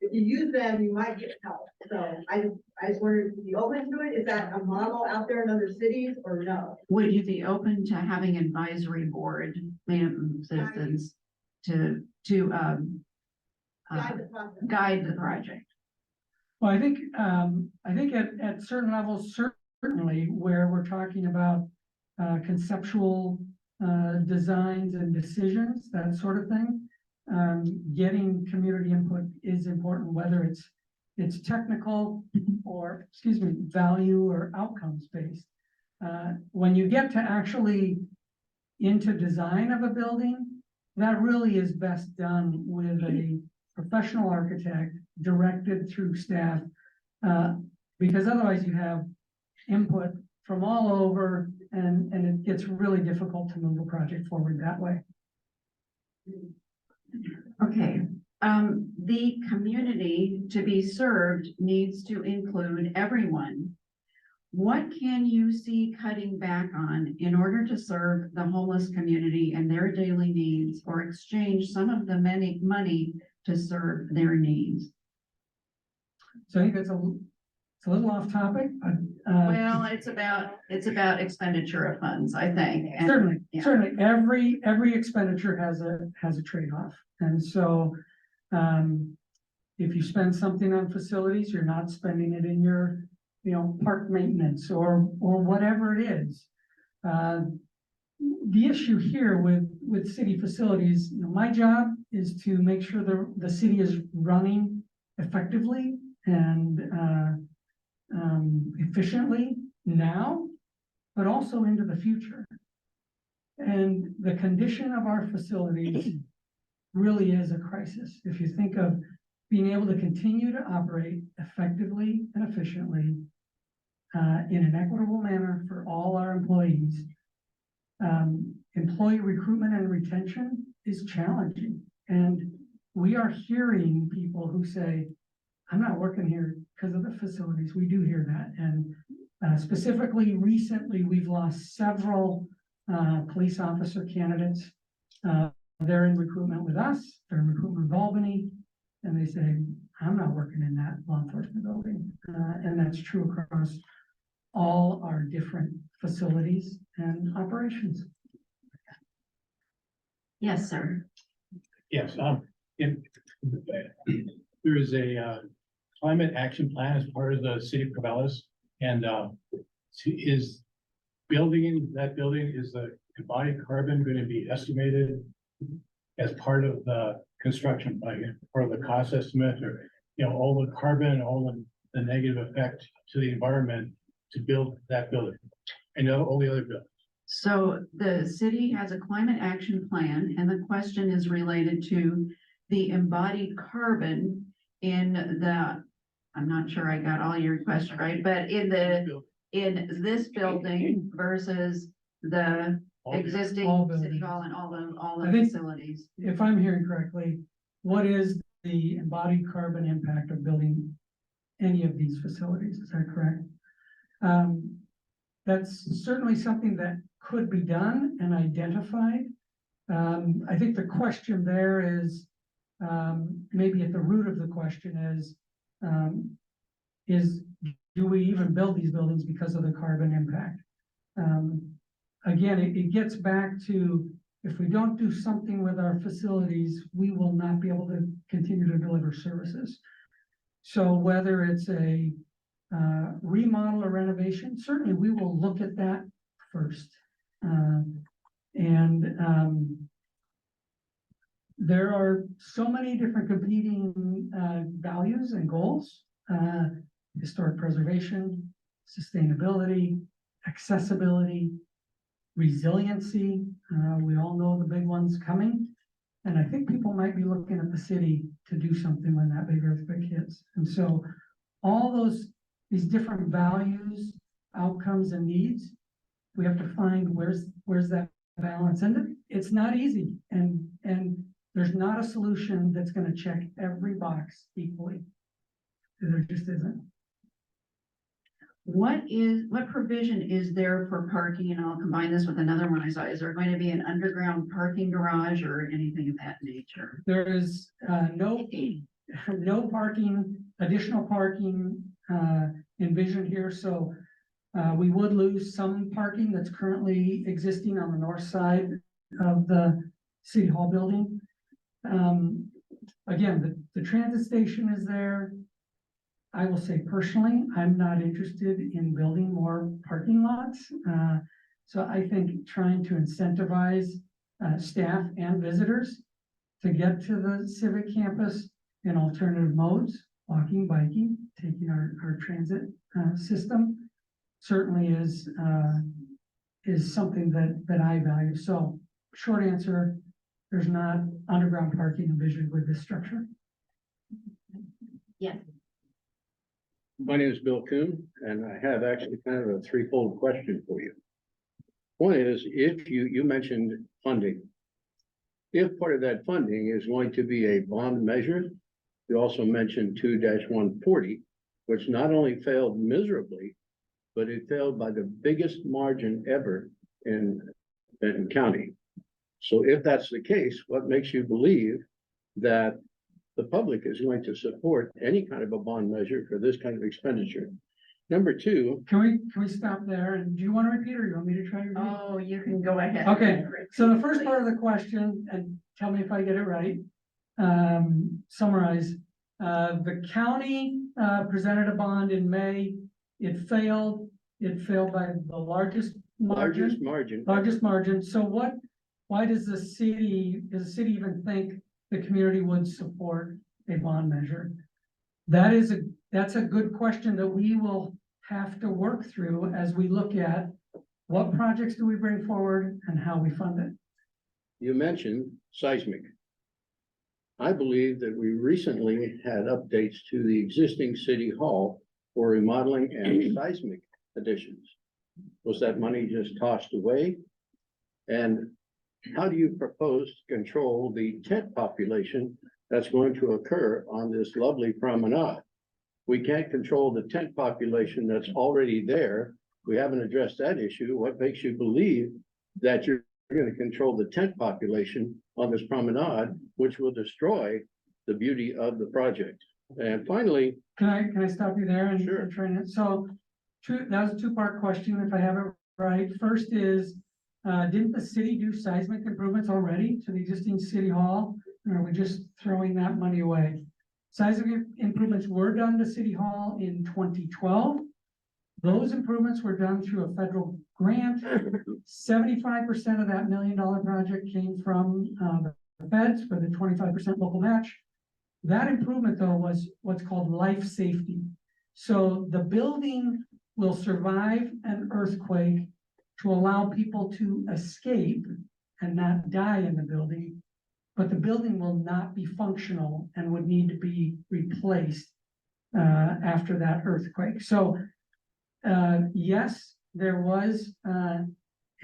S6: if you use them, you might get help. So I just wondered, if you be open to it? Is that a model out there in other cities or no?
S1: Would you be open to having advisory board made up of citizens to
S6: Guide the process.
S1: guide the project?
S2: Well, I think at certain levels, certainly where we're talking about conceptual designs and decisions, that sort of thing. Getting community input is important, whether it's technical or, value or outcomes based. When you get to actually into design of a building, that really is best done with a professional architect directed through staff, because otherwise you have input from all over and it gets really difficult to move a project forward that way.
S1: Okay, the community to be served needs to include everyone. What can you see cutting back on in order to serve the homeless community and their daily needs, or exchange some of the money to serve their needs?
S2: So I think it's a little off topic, but
S1: Well, it's about expenditure of funds, I think. And-
S2: certainly,
S1: yeah.
S2: certainly, every expenditure has a trade-off. And so if you spend something on facilities, you're not spending it in your, park maintenance or whatever it is. The issue here with city facilities, my job is to make sure the city is running effectively and efficiently now, but also into the future. And the condition of our facilities really is a crisis. If you think of being able to continue to operate effectively and efficiently in an equitable manner for all our employees, employee recruitment and retention is challenging. And we are hearing people who say, I'm not working here because of the facilities. We do hear that. And specifically recently, we've lost several police officer candidates. They're in recruitment with us, they're in recruitment with Albany, and they say, I'm not working in that law enforcement building. And that's true across all our different facilities and operations.
S1: Yes, sir.
S7: Yes, there is a climate action plan as part of the city of Corvallis, and is that building, is the embodied carbon going to be estimated as part of the construction, like part of the cost estimate, or all the carbon, all the negative effect to the environment to build that building and all the other buildings?
S1: So the city has a climate action plan, and the question is related to the embodied carbon in the, I'm not sure I got all your question right, but in this building versus the existing
S2: All
S1: city
S2: buildings.
S1: hall and all
S2: I
S1: the
S2: think-
S1: facilities.
S2: If I'm hearing correctly, what is the embodied carbon impact of building any of these facilities? Is that correct? That's certainly something that could be done and identified. I think the question there is, maybe at the root of the question is do we even build these buildings because of the carbon impact? Again, it gets back to, if we don't do something with our facilities, we will not be able to continue to deliver services. So whether it's a remodel or renovation, certainly we will look at that first. There are so many different competing values and goals: historic preservation, sustainability, accessibility, resiliency. We all know the big ones coming. And I think people might be looking at the city to do something when that big earthquake hits. And so all these different values, outcomes, and needs, we have to find where's that balance. And it's not easy. And there's not a solution that's going to check every box equally. There just isn't.
S1: What provision is there for parking? And I'll combine this with another one I saw. Is there going to be an underground parking garage or anything of that nature?
S2: There is no parking, additional parking envisioned here. So we would lose some parking that's currently existing on the north side of the City Hall building. Again, the transit station is there. I will say personally, I'm not interested in building more parking lots. So I think trying to incentivize staff and visitors to get to the Civic Campus in alternative modes, walking, biking, taking our transit system, certainly is something that I value. So short answer, there's not underground parking envisioned with this structure.
S1: Yes.
S8: My name is Bill Kuhn, and I have actually kind of a threefold question for you. One is, if you mentioned funding. If part of that funding is going to be a bond measure, you also mentioned 2-140, which not only failed miserably, but it failed by the biggest margin ever in Benton County. So if that's the case, what makes you believe that the public is going to support any kind of a bond measure for this kind of expenditure? Number two.
S2: Can we stop there? And do you want to repeat, or you want me to try to repeat?
S1: Oh, you can go ahead.
S2: Okay, so the first part of the question, and tell me if I get it right, summarize, the county presented a bond in May. It failed by the largest margin. So why does the city even think the community would support a bond measure? That's a good question that we will have to work through as we look at what projects do we bring forward and how we fund it.
S8: You mentioned seismic. I believe that we recently had updates to the existing city hall for remodeling and seismic additions. Was that money just tossed away? And how do you propose to control the tent population that's going to occur on this lovely promenade? We can't control the tent population that's already there. We haven't addressed that issue. What makes you believe that you're going to control the tent population on this promenade, which will destroy the beauty of the project? And finally,
S2: can I stop you there and
S8: sure.
S2: try it? So that was a two-part question, if I have it right. First is, didn't the city do seismic improvements already to the existing city hall? Or are we just throwing that money away? Seismic improvements were done to City Hall in 2012. Those improvements were done through a federal grant. 75% of that $1 million project came from the feds for the 25% local match. That improvement, though, was what's called life safety. So the building will survive an earthquake to allow people to escape and not die in the building, but the building will not be functional and would need to be replaced after that earthquake. So yes, there was a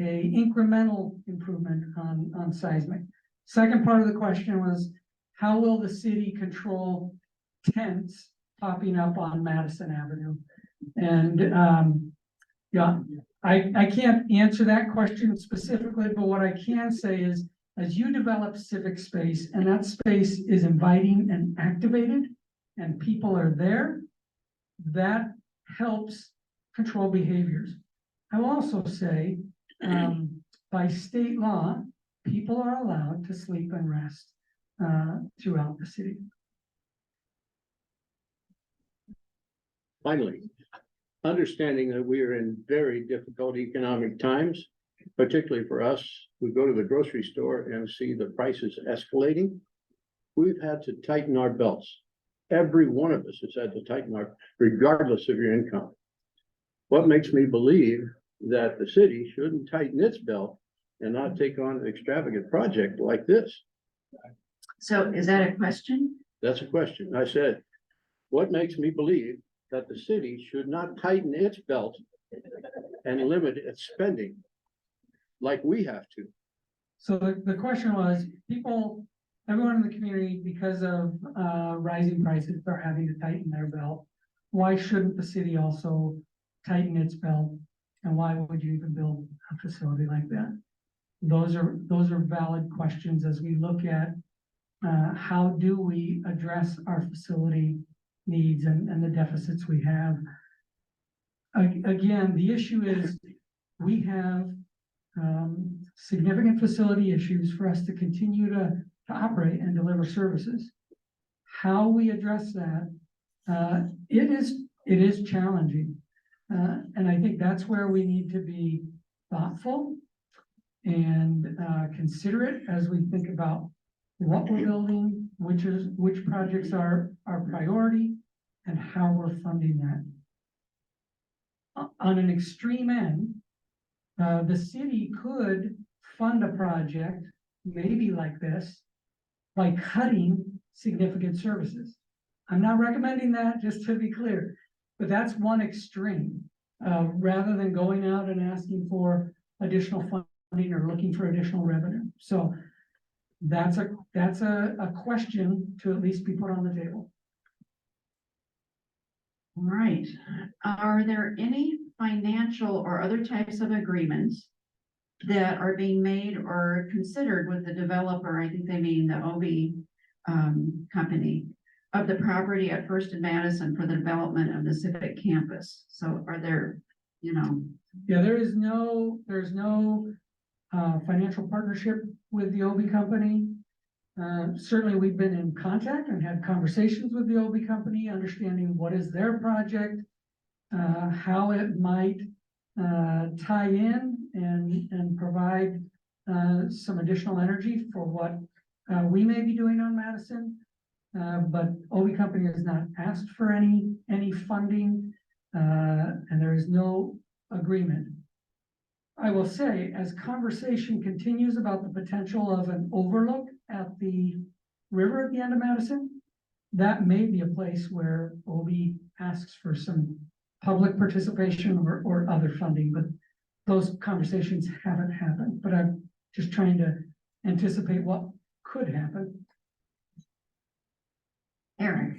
S2: incremental improvement on seismic. Second part of the question was, how will the city control tents popping up on Madison Avenue? And Yeah, I can't answer that question specifically, but what I can say is, as you develop civic space and that space is inviting and activated and people are there, that helps control behaviors. I will also say, by state law, people are allowed to sleep and rest throughout the city.
S8: Finally, understanding that we are in very difficult economic times, particularly for us who go to the grocery store and see the prices escalating, we've had to tighten our belts. Every one of us has had to tighten our, regardless of your income. What makes me believe that the city shouldn't tighten its belt and not take on an extravagant project like this?
S1: So is that a question?
S8: That's a question. I said, what makes me believe that the city should not tighten its belt and limit its spending like we have to?
S2: So the question was, everyone in the community, because of rising prices, are having to tighten their belt. Why shouldn't the city also tighten its belt? And why would you even build a facility like that? Those are valid questions as we look at how do we address our facility needs and the deficits we have. Again, the issue is we have significant facility issues for us to continue to operate and deliver services. How we address that, it is challenging. And I think that's where we need to be thoughtful and considerate as we think about what we're building, which projects are our priority, and how we're funding that. On an extreme end, the city could fund a project maybe like this by cutting significant services. I'm not recommending that, just to be clear, but that's one extreme, rather than going out and asking for additional funding or looking for additional revenue. So that's a question to at least be put on the table.
S1: All right. Are there any financial or other types of agreements that are being made or considered with the developer? I think they mean the OB company of the property at First and Madison for the development of the Civic Campus. So are there,
S2: Yeah, there's no financial partnership with the OB company. Certainly we've been in contact and had conversations with the OB company, understanding what is their project, how it might tie in and provide some additional energy for what we may be doing on Madison. But OB company has not asked for any funding, and there is no agreement. I will say, as conversation continues about the potential of an overlook at the river at the end of Madison, that may be a place where OB asks for some public participation or other funding, but those conversations haven't happened. But I'm just trying to anticipate what could happen.
S1: Eric.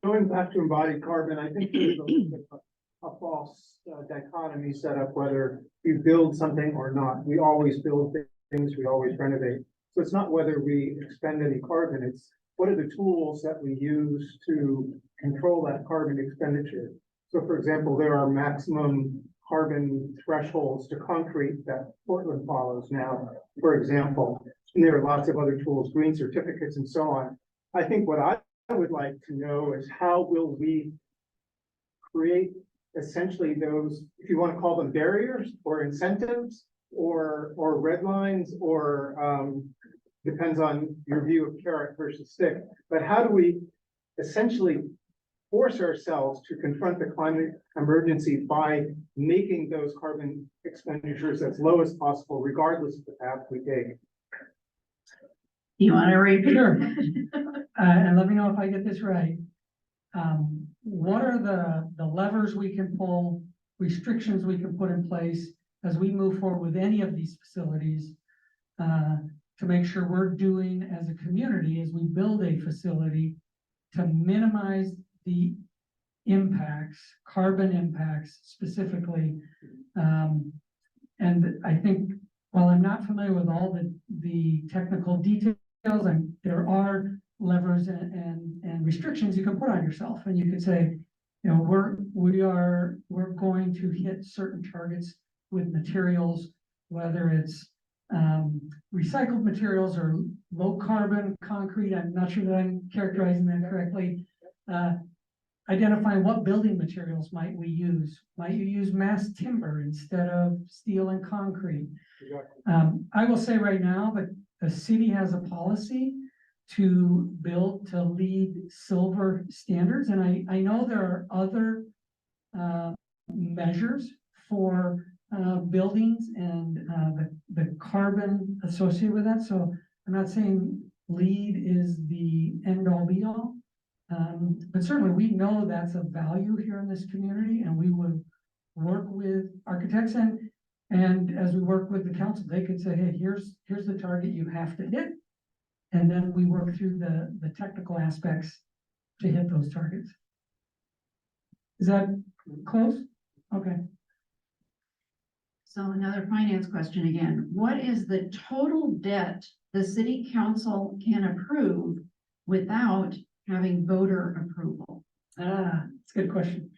S9: Going back to embodied carbon, I think there's a false dichotomy set up whether we build something or not. We always build things, we always renovate. So it's not whether we expend any carbon, it's what are the tools that we use to control that carbon expenditure. So for example, there are maximum carbon thresholds to concrete that Portland follows now, for example, and there are lots of other tools, green certificates and so on. I think what I would like to know is how will we create essentially those, if you want to call them barriers or incentives or red lines or depends on your view of carrot versus stick, but how do we essentially force ourselves to confront the climate emergency by making those carbon expenditures as low as possible, regardless of the path we take?
S1: You want to repeat?
S2: Sure. And let me know if I get this right. What are the levers we can pull, restrictions we can put in place as we move forward with any of these facilities to make sure we're doing as a community, as we build a facility, to minimize the impacts, carbon impacts specifically. And I think, while I'm not familiar with all the technical details, and there are levers and restrictions you can put on yourself, and you could say, you know, we're going to hit certain targets with materials, whether it's recycled materials or low carbon concrete. I'm not sure that I'm characterizing that correctly. Identifying what building materials might we use. Might you use mass timber instead of steel and concrete? I will say right now that the city has a policy to build to LEED silver standards. And I know there are other measures for buildings and the carbon associated with that. So I'm not saying LEED is the end all be all. But certainly we know that's a value here in this community, and we would work with architects, and as we work with the council, they could say, hey, here's the target you have to hit. And then we work through the technical aspects to hit those targets. Is that close? Okay.
S1: So another finance question again. What is the total debt the city council can approve without having voter approval?
S2: It's a good question.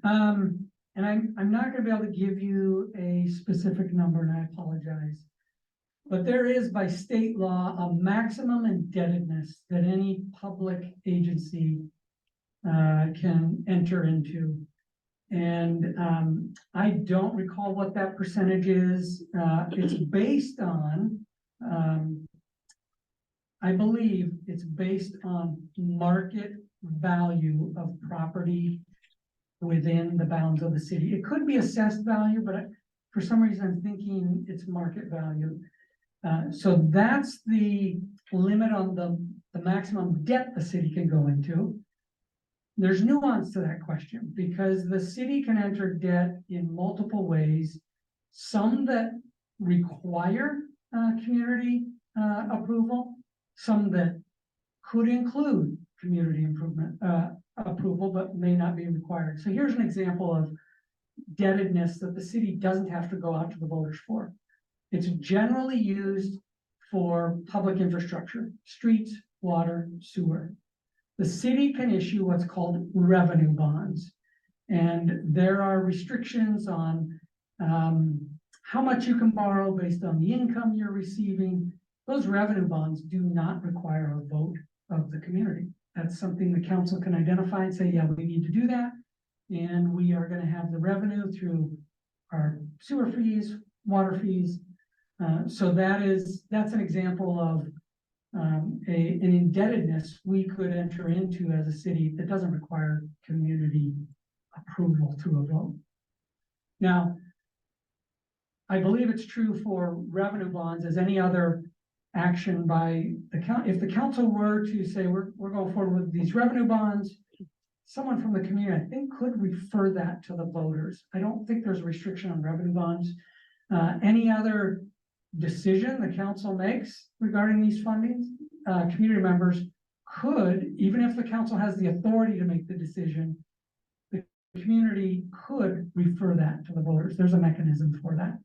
S2: And I'm not gonna be able to give you a specific number, and I apologize. But there is, by state law, a maximum indebtedness that any public agency can enter into. And I don't recall what that percentage is. It's based on, I believe it's based on market value of property within the bounds of the city. It could be assessed value, but for some reason I'm thinking it's market value. So that's the limit on the maximum debt the city can go into. There's nuance to that question, because the city can enter debt in multiple ways, some that require community approval, some that could include community improvement approval, but may not be required. So here's an example of indebtedness that the city doesn't have to go out to the voters for. It's generally used for public infrastructure, streets, water, sewer. The city can issue what's called revenue bonds. And there are restrictions on how much you can borrow based on the income you're receiving. Those revenue bonds do not require a vote of the community. That's something the council can identify and say, yeah, we need to do that. And we are going to have the revenue through our sewer fees, water fees. So that's an example of an indebtedness we could enter into as a city that doesn't require community approval through a vote. Now, I believe it's true for revenue bonds as any other action by the council. If the council were to say, we're going forward with these revenue bonds, someone from the community, I think, could refer that to the voters. I don't think there's a restriction on revenue bonds. Any other decision the council makes regarding these fundings, community members could, even if the council has the authority to make the decision, the community could refer that to the voters. There's a mechanism for that.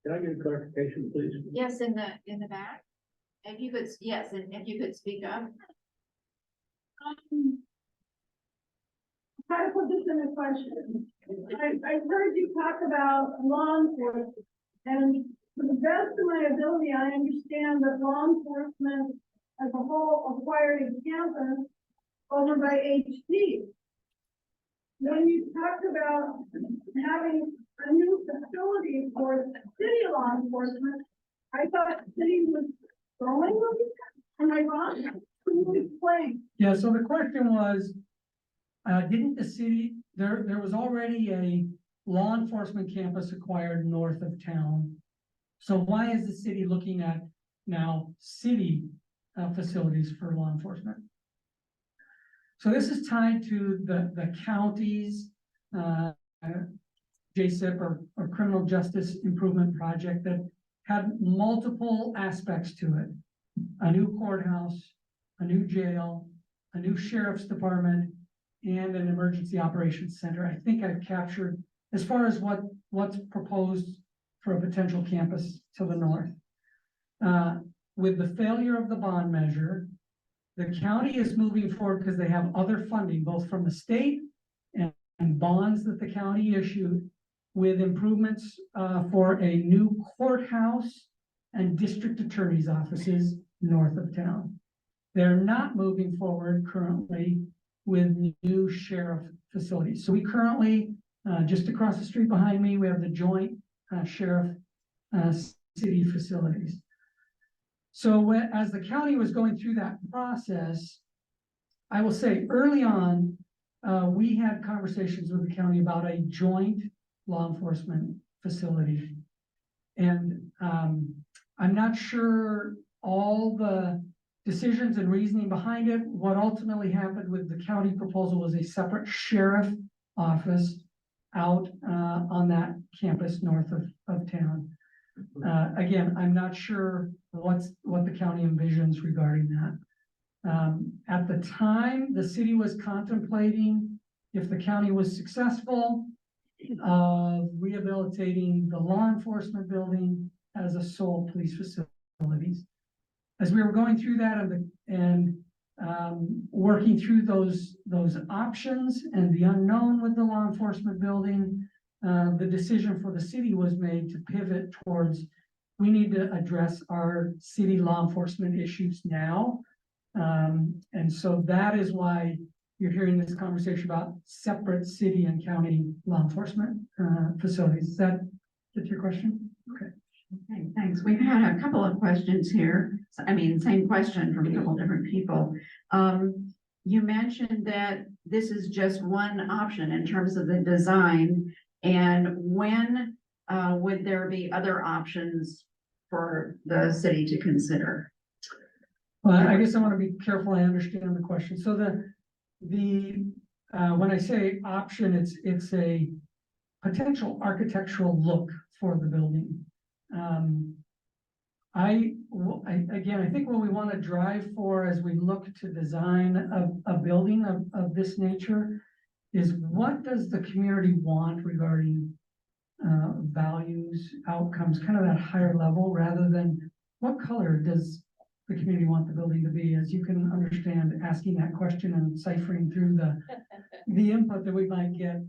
S8: Can I get a clarification, please?
S1: Yes, in the back. If you could, yes, and if you could speak up.
S6: How to put this in a question? I heard you talk about law enforcement, and to the best of my ability, I understand that law enforcement as a whole acquired a campus over by HD. When you talked about having a new facility for city law enforcement, I thought the city was going with it. Am I wrong? Can you explain?
S2: Yeah, so the question was, didn't the city, there was already a law enforcement campus acquired north of town. So why is the city looking at now city facilities for law enforcement? So this is tied to the county's JSIP or Criminal Justice Improvement Project that had multiple aspects to it. A new courthouse, a new jail, a new sheriff's department, and an emergency operations center. I think I've captured as far as what's proposed for a potential campus to the north. With the failure of the bond measure, the county is moving forward because they have other funding, both from the state and bonds that the county issued, with improvements for a new courthouse and district attorney's offices north of town. They're not moving forward currently with new sheriff facilities. So we currently, just across the street behind me, we have the joint sheriff city facilities. So as the county was going through that process, I will say early on, we had conversations with the county about a joint law enforcement facility. And I'm not sure all the decisions and reasoning behind it. What ultimately happened with the county proposal was a separate sheriff office out on that campus north of town. Again, I'm not sure what the county envisions regarding that. At the time, the city was contemplating, if the county was successful, rehabilitating the law enforcement building as a sole police facilities. As we were going through that and working through those options and the unknown with the law enforcement building, the decision for the city was made to pivot towards, we need to address our city law enforcement issues now. And so that is why you're hearing this conversation about separate city and county law enforcement facilities. Is that your question? Okay.
S1: Okay, thanks. We've had a couple of questions here. I mean, same question from a couple different people. You mentioned that this is just one option in terms of the design, and when would there be other options for the city to consider?
S2: Well, I guess I want to be careful I understand the question. So when I say option, it's a potential architectural look for the building. Again, I think what we want to drive for as we look to design a building of this nature is, what does the community want regarding values, outcomes, kind of that higher level, rather than what color does the community want the building to be. As you can understand, asking that question and ciphering through the input that we might get,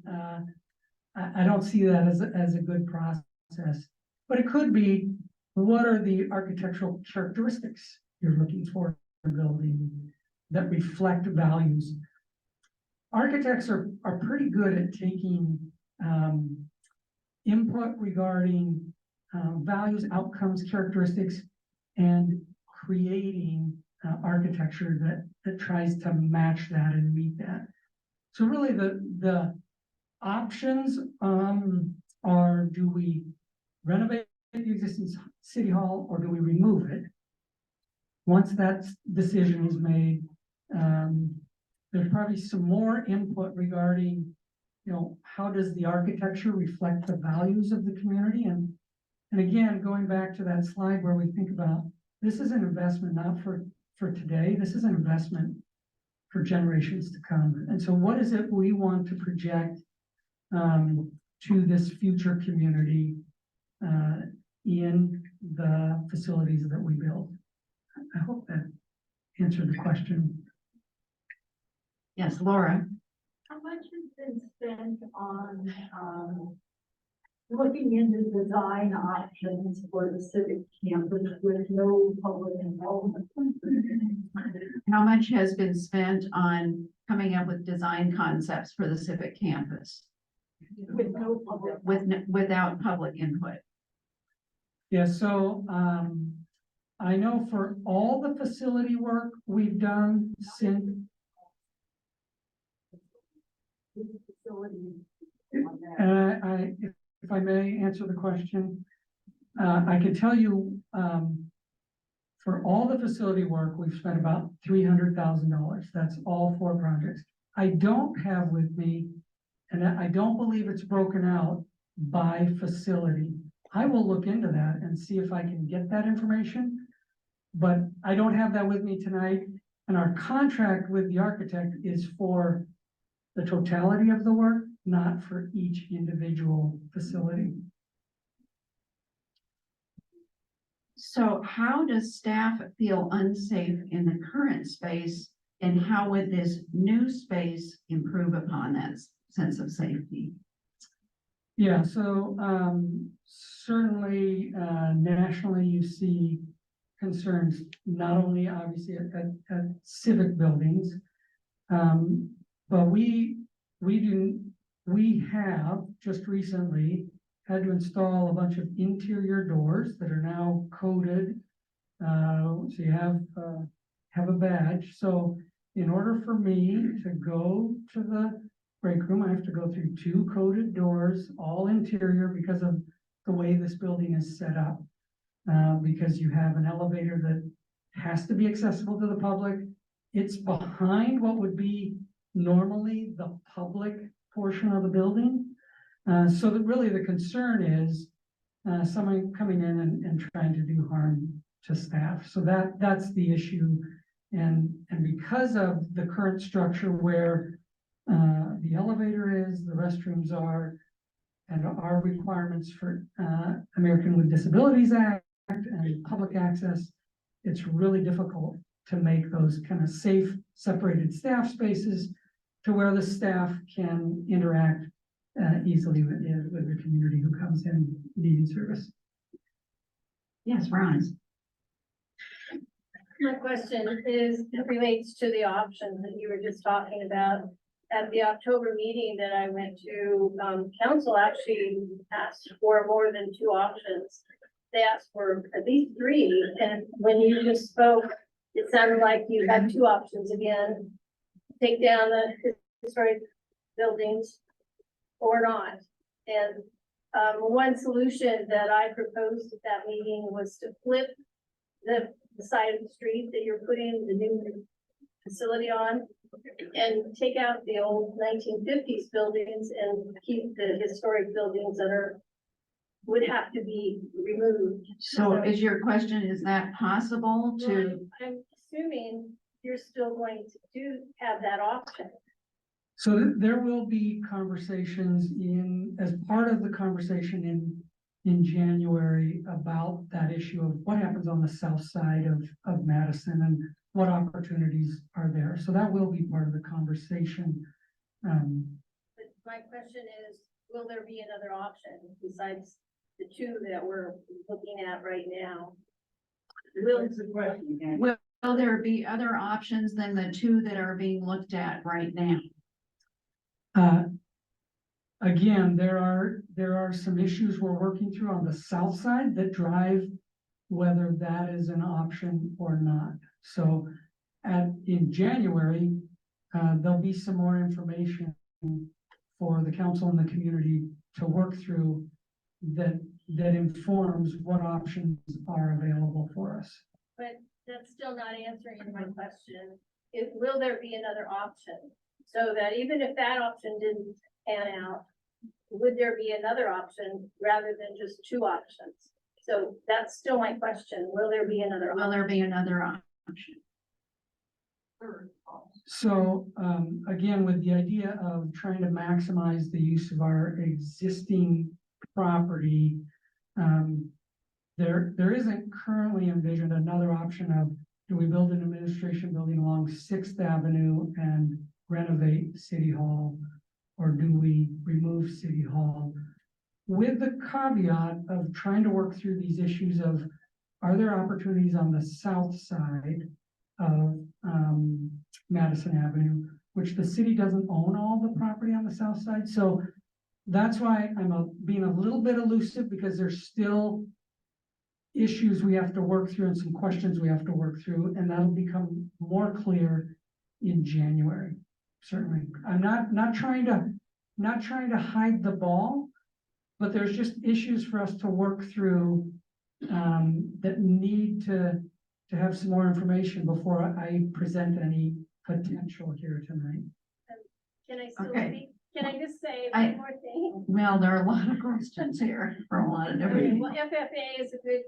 S2: I don't see that as a good process. But it could be, what are the architectural characteristics you're looking for in a building that reflect values? Architects are pretty good at taking input regarding values, outcomes, characteristics, and creating architecture that tries to match that and meet that. So really the options are, do we renovate the existing city hall or do we remove it? Once that decision is made, there's probably some more input regarding, how does the architecture reflect the values of the community? And again, going back to that slide where we think about, this is an investment not for today, this is an investment for generations to come. And so what is it we want to project to this future community in the facilities that we build? I hope that answered the question.
S1: Yes, Laura.
S10: How much has been spent on looking into design options for the Civic Campus with no public involvement?
S1: How much has been spent on coming up with design concepts for the Civic Campus?
S10: With no public.
S1: Without public input?
S2: Yeah, so I know for all the facility work we've done since. If I may answer the question, I can tell you, for all the facility work, we've spent about $300,000. That's all 4 projects. I don't have with me, and I don't believe it's broken out by facility. I will look into that and see if I can get that information, but I don't have that with me tonight. And our contract with the architect is for the totality of the work, not for each individual facility.
S1: So how does staff feel unsafe in the current space? And how would this new space improve upon that sense of safety?
S2: Yeah, so certainly nationally, you see concerns, not only obviously at civic buildings. But we have just recently had to install a bunch of interior doors that are now coded. So you have a badge. So in order for me to go to the break room, I have to go through 2 coded doors, all interior, because of the way this building is set up. Because you have an elevator that has to be accessible to the public. It's behind what would be normally the public portion of the building. So that really the concern is someone coming in and trying to do harm to staff. So that's the issue. And because of the current structure where the elevator is, the restrooms are, and our requirements for American with Disabilities Act and public access, it's really difficult to make those kind of safe, separated staff spaces to where the staff can interact easily with the community who comes in needing service.
S1: Yes, Ron.
S11: My question relates to the options that you were just talking about. At the October meeting that I went to, council actually asked for more than 2 options. They asked for at least 3, and when you just spoke, it sounded like you had 2 options again. Take down the historic buildings or not. And one solution that I proposed at that meeting was to flip the side of the street that you're putting the new facility on and take out the old 1950s buildings and keep the historic buildings that would have to be removed.
S1: So is your question, is that possible to?
S11: I'm assuming you're still going to have that option.
S2: So there will be conversations as part of the conversation in January about that issue of what happens on the south side of Madison and what opportunities are there. So that will be part of the conversation.
S11: But my question is, will there be another option besides the 2 that we're looking at right now?
S1: Will there be other options than the 2 that are being looked at right now?
S2: Again, there are some issues we're working through on the south side that drive whether that is an option or not. So in January, there'll be some more information for the council and the community to work through that informs what options are available for us.
S11: But that's still not answering my question. Will there be another option? So that even if that option didn't pan out, would there be another option rather than just 2 options? So that's still my question. Will there be another option?
S1: Will there be another option?
S2: So again, with the idea of trying to maximize the use of our existing property, there isn't currently envisioned another option of, do we build an administration building along 6th Avenue and renovate City Hall, or do we remove City Hall? With the caveat of trying to work through these issues of, are there opportunities on the south side of Madison Avenue, which the city doesn't own all the property on the south side. So that's why I'm being a little bit elusive, because there's still issues we have to work through and some questions we have to work through, and that'll become more clear in January. Certainly, I'm not trying to hide the ball, but there's just issues for us to work through that need to have some more information before I present any potential here tonight.
S11: Can I still
S1: Okay.
S11: speak? Can I just say
S1: I-
S11: one more thing?
S1: Well, there are a lot of questions here from a lot of different
S11: Okay,
S1: people.
S11: well, FFA is a good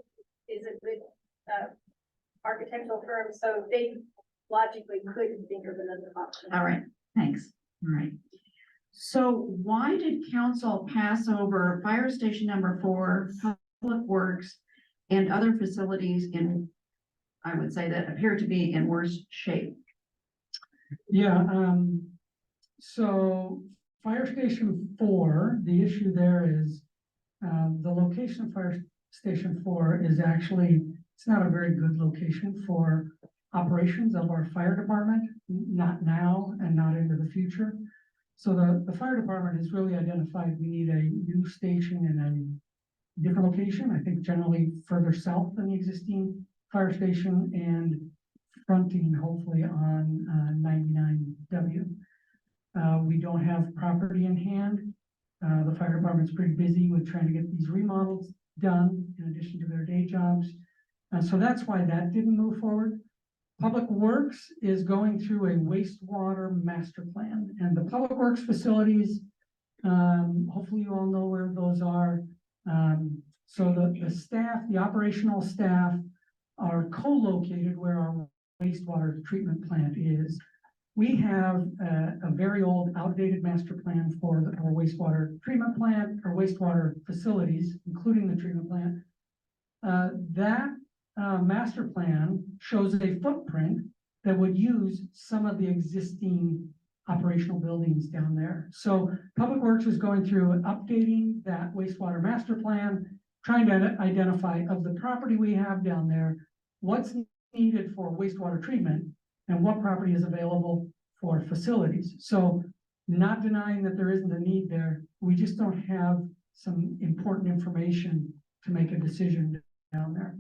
S11: architectural firm, so they logically could think of another option.
S1: All right, thanks. All right. So why did council pass over fire station number 4, public works, and other facilities in, I would say, that appear to be in worse shape?
S2: Yeah, so Fire Station 4, the issue there is, the location of Fire Station 4 is actually, it's not a very good location for operations of our fire department, not now and not into the future. So the fire department has really identified we need a new station in a different location, I think generally further south than the existing fire station and fronting hopefully on 99W. We don't have property in hand. The fire department's pretty busy with trying to get these remodels done in addition to their day jobs. So that's why that didn't move forward. Public Works is going through a wastewater master plan, and the Public Works facilities, hopefully you all know where those are. So the staff, the operational staff are co-located where our wastewater treatment plant is. We have a very old outdated master plan for our wastewater treatment plant, our wastewater facilities, including the treatment plant. That master plan shows a footprint that would use some of the existing operational buildings down there. So Public Works is going through and updating that wastewater master plan, trying to identify of the property we have down there, what's needed for wastewater treatment and what property is available for facilities. So not denying that there isn't a need there, we just don't have some important information to make a decision down there.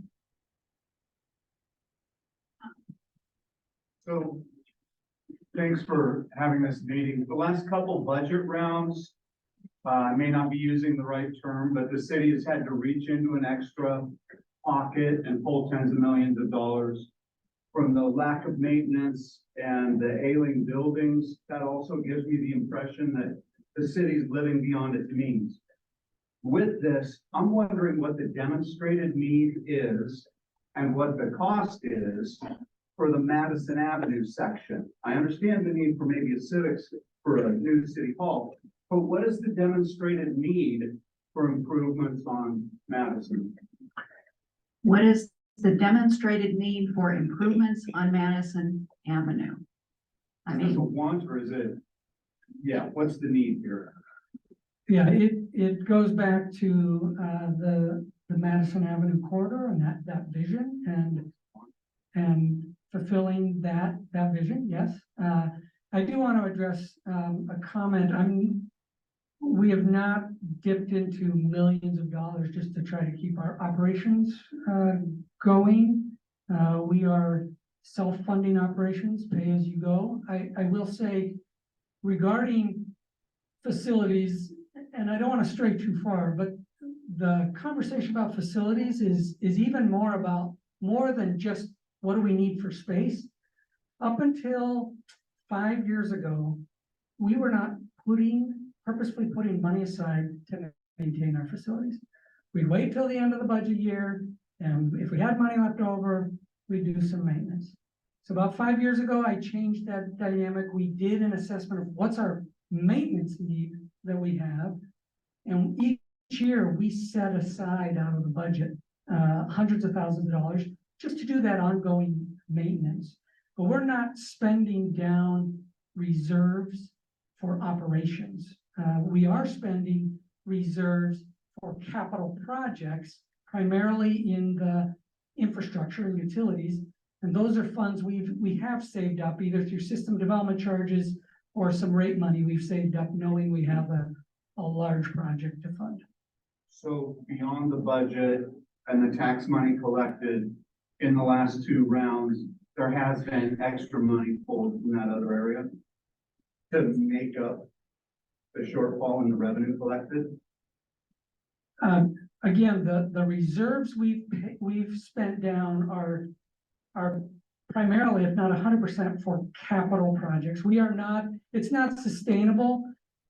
S12: So, thanks for having this meeting. The last couple budget rounds, I may not be using the right term, but the city has had to reach into an extra pocket and pull tens of millions of dollars from the lack of maintenance and the ailing buildings. That also gives me the impression that the city's living beyond its means. With this, I'm wondering what the demonstrated need is and what the cost is for the Madison Avenue section. I understand the need for maybe a civics for a new city hall, but what is the demonstrated need for improvements on Madison?
S1: What is the demonstrated need for improvements on Madison Avenue? I
S12: Is this a
S1: mean,
S12: want or is it, yeah, what's the need here?
S2: Yeah, it goes back to the Madison Avenue corridor and that vision and fulfilling that vision, yes. I do want to address a comment. We have not dipped into millions of dollars just to try to keep our operations going. We are self-funding operations, pay as you go. I will say regarding facilities, and I don't want to stray too far, but the conversation about facilities is even more than just what do we need for space. Up until 5 years ago, we were not purposefully putting money aside to maintain our facilities. We'd wait till the end of the budget year, and if we had money left over, we'd do some maintenance. So about 5 years ago, I changed that dynamic. We did an assessment of what's our maintenance need that we have. And each year we set aside out of the budget, hundreds of thousands of dollars just to do that ongoing maintenance. But we're not spending down reserves for operations. We are spending reserves for capital projects, primarily in the infrastructure and utilities. And those are funds we have saved up either through system development charges or some rate money we've saved up knowing we have a large project to fund.
S12: So beyond the budget and the tax money collected in the last 2 rounds, there has been extra money pulled from that other area to make up the shortfall in the revenue collected?
S2: Again, the reserves we've spent down are primarily, if not 100%, for capital projects. It's not sustainable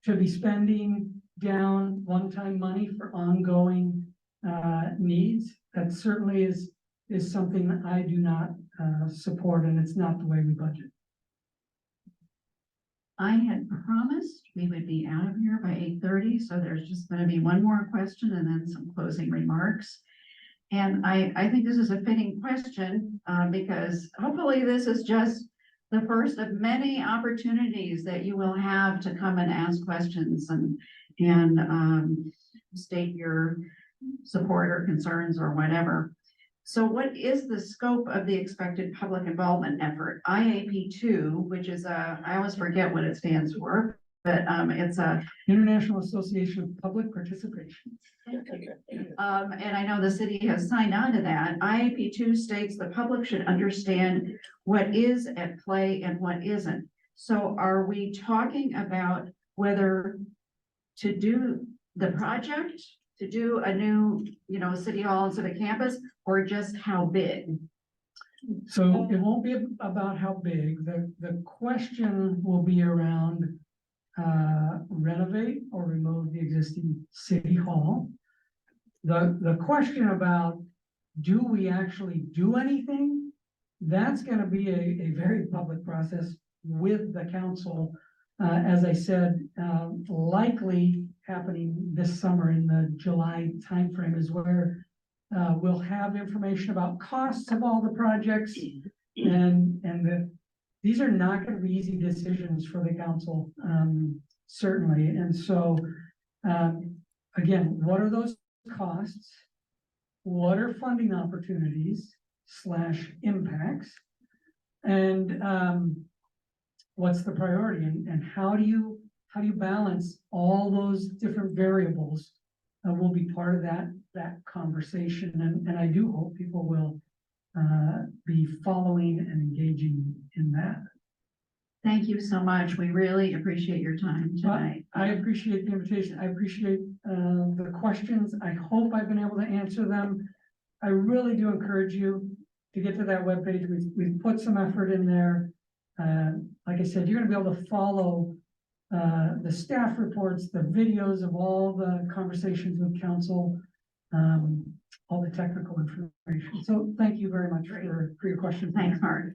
S2: to be spending down one-time money for ongoing needs. That certainly is something that I do not support, and it's not the way we budget.
S1: I had promised we would be out of here by 8:30, so there's just gonna be one more question and then some closing remarks. And I think this is a fitting question, because hopefully this is just the first of many opportunities that you will have to come and ask questions and state your support or concerns or whatever. So what is the scope of the expected public involvement effort? IAP2, which is I always forget what it stands for, but it's a
S2: International Association of Public Participation.
S1: and I know the city has signed on to that. IAP2 states the public should understand what is at play and what isn't. So are we talking about whether to do the project, to do a new, city hall and civic campus, or just how big?
S2: So it won't be about how big. The question will be around renovate or remove the existing city hall. The question about, do we actually do anything? That's gonna be a very public process with the council. As I said, likely happening this summer in the July timeframe is where we'll have information about costs of all the projects. And these are not gonna be easy decisions for the council, certainly. And so, again, what are those costs? What are funding opportunities / impacts? And what's the priority, and how do you balance all those different variables? Will be part of that conversation, and I do hope people will be following and engaging in that.
S1: Thank you so much. We really appreciate your time tonight.
S2: I appreciate the invitation. I appreciate the questions. I hope I've been able to answer them. I really do encourage you to get to that webpage. We've put some effort in there. Like I said, you're gonna be able to follow the staff reports, the videos of all the conversations with council, all the technical information. So thank you very much for your questions.
S1: Thanks, Mark.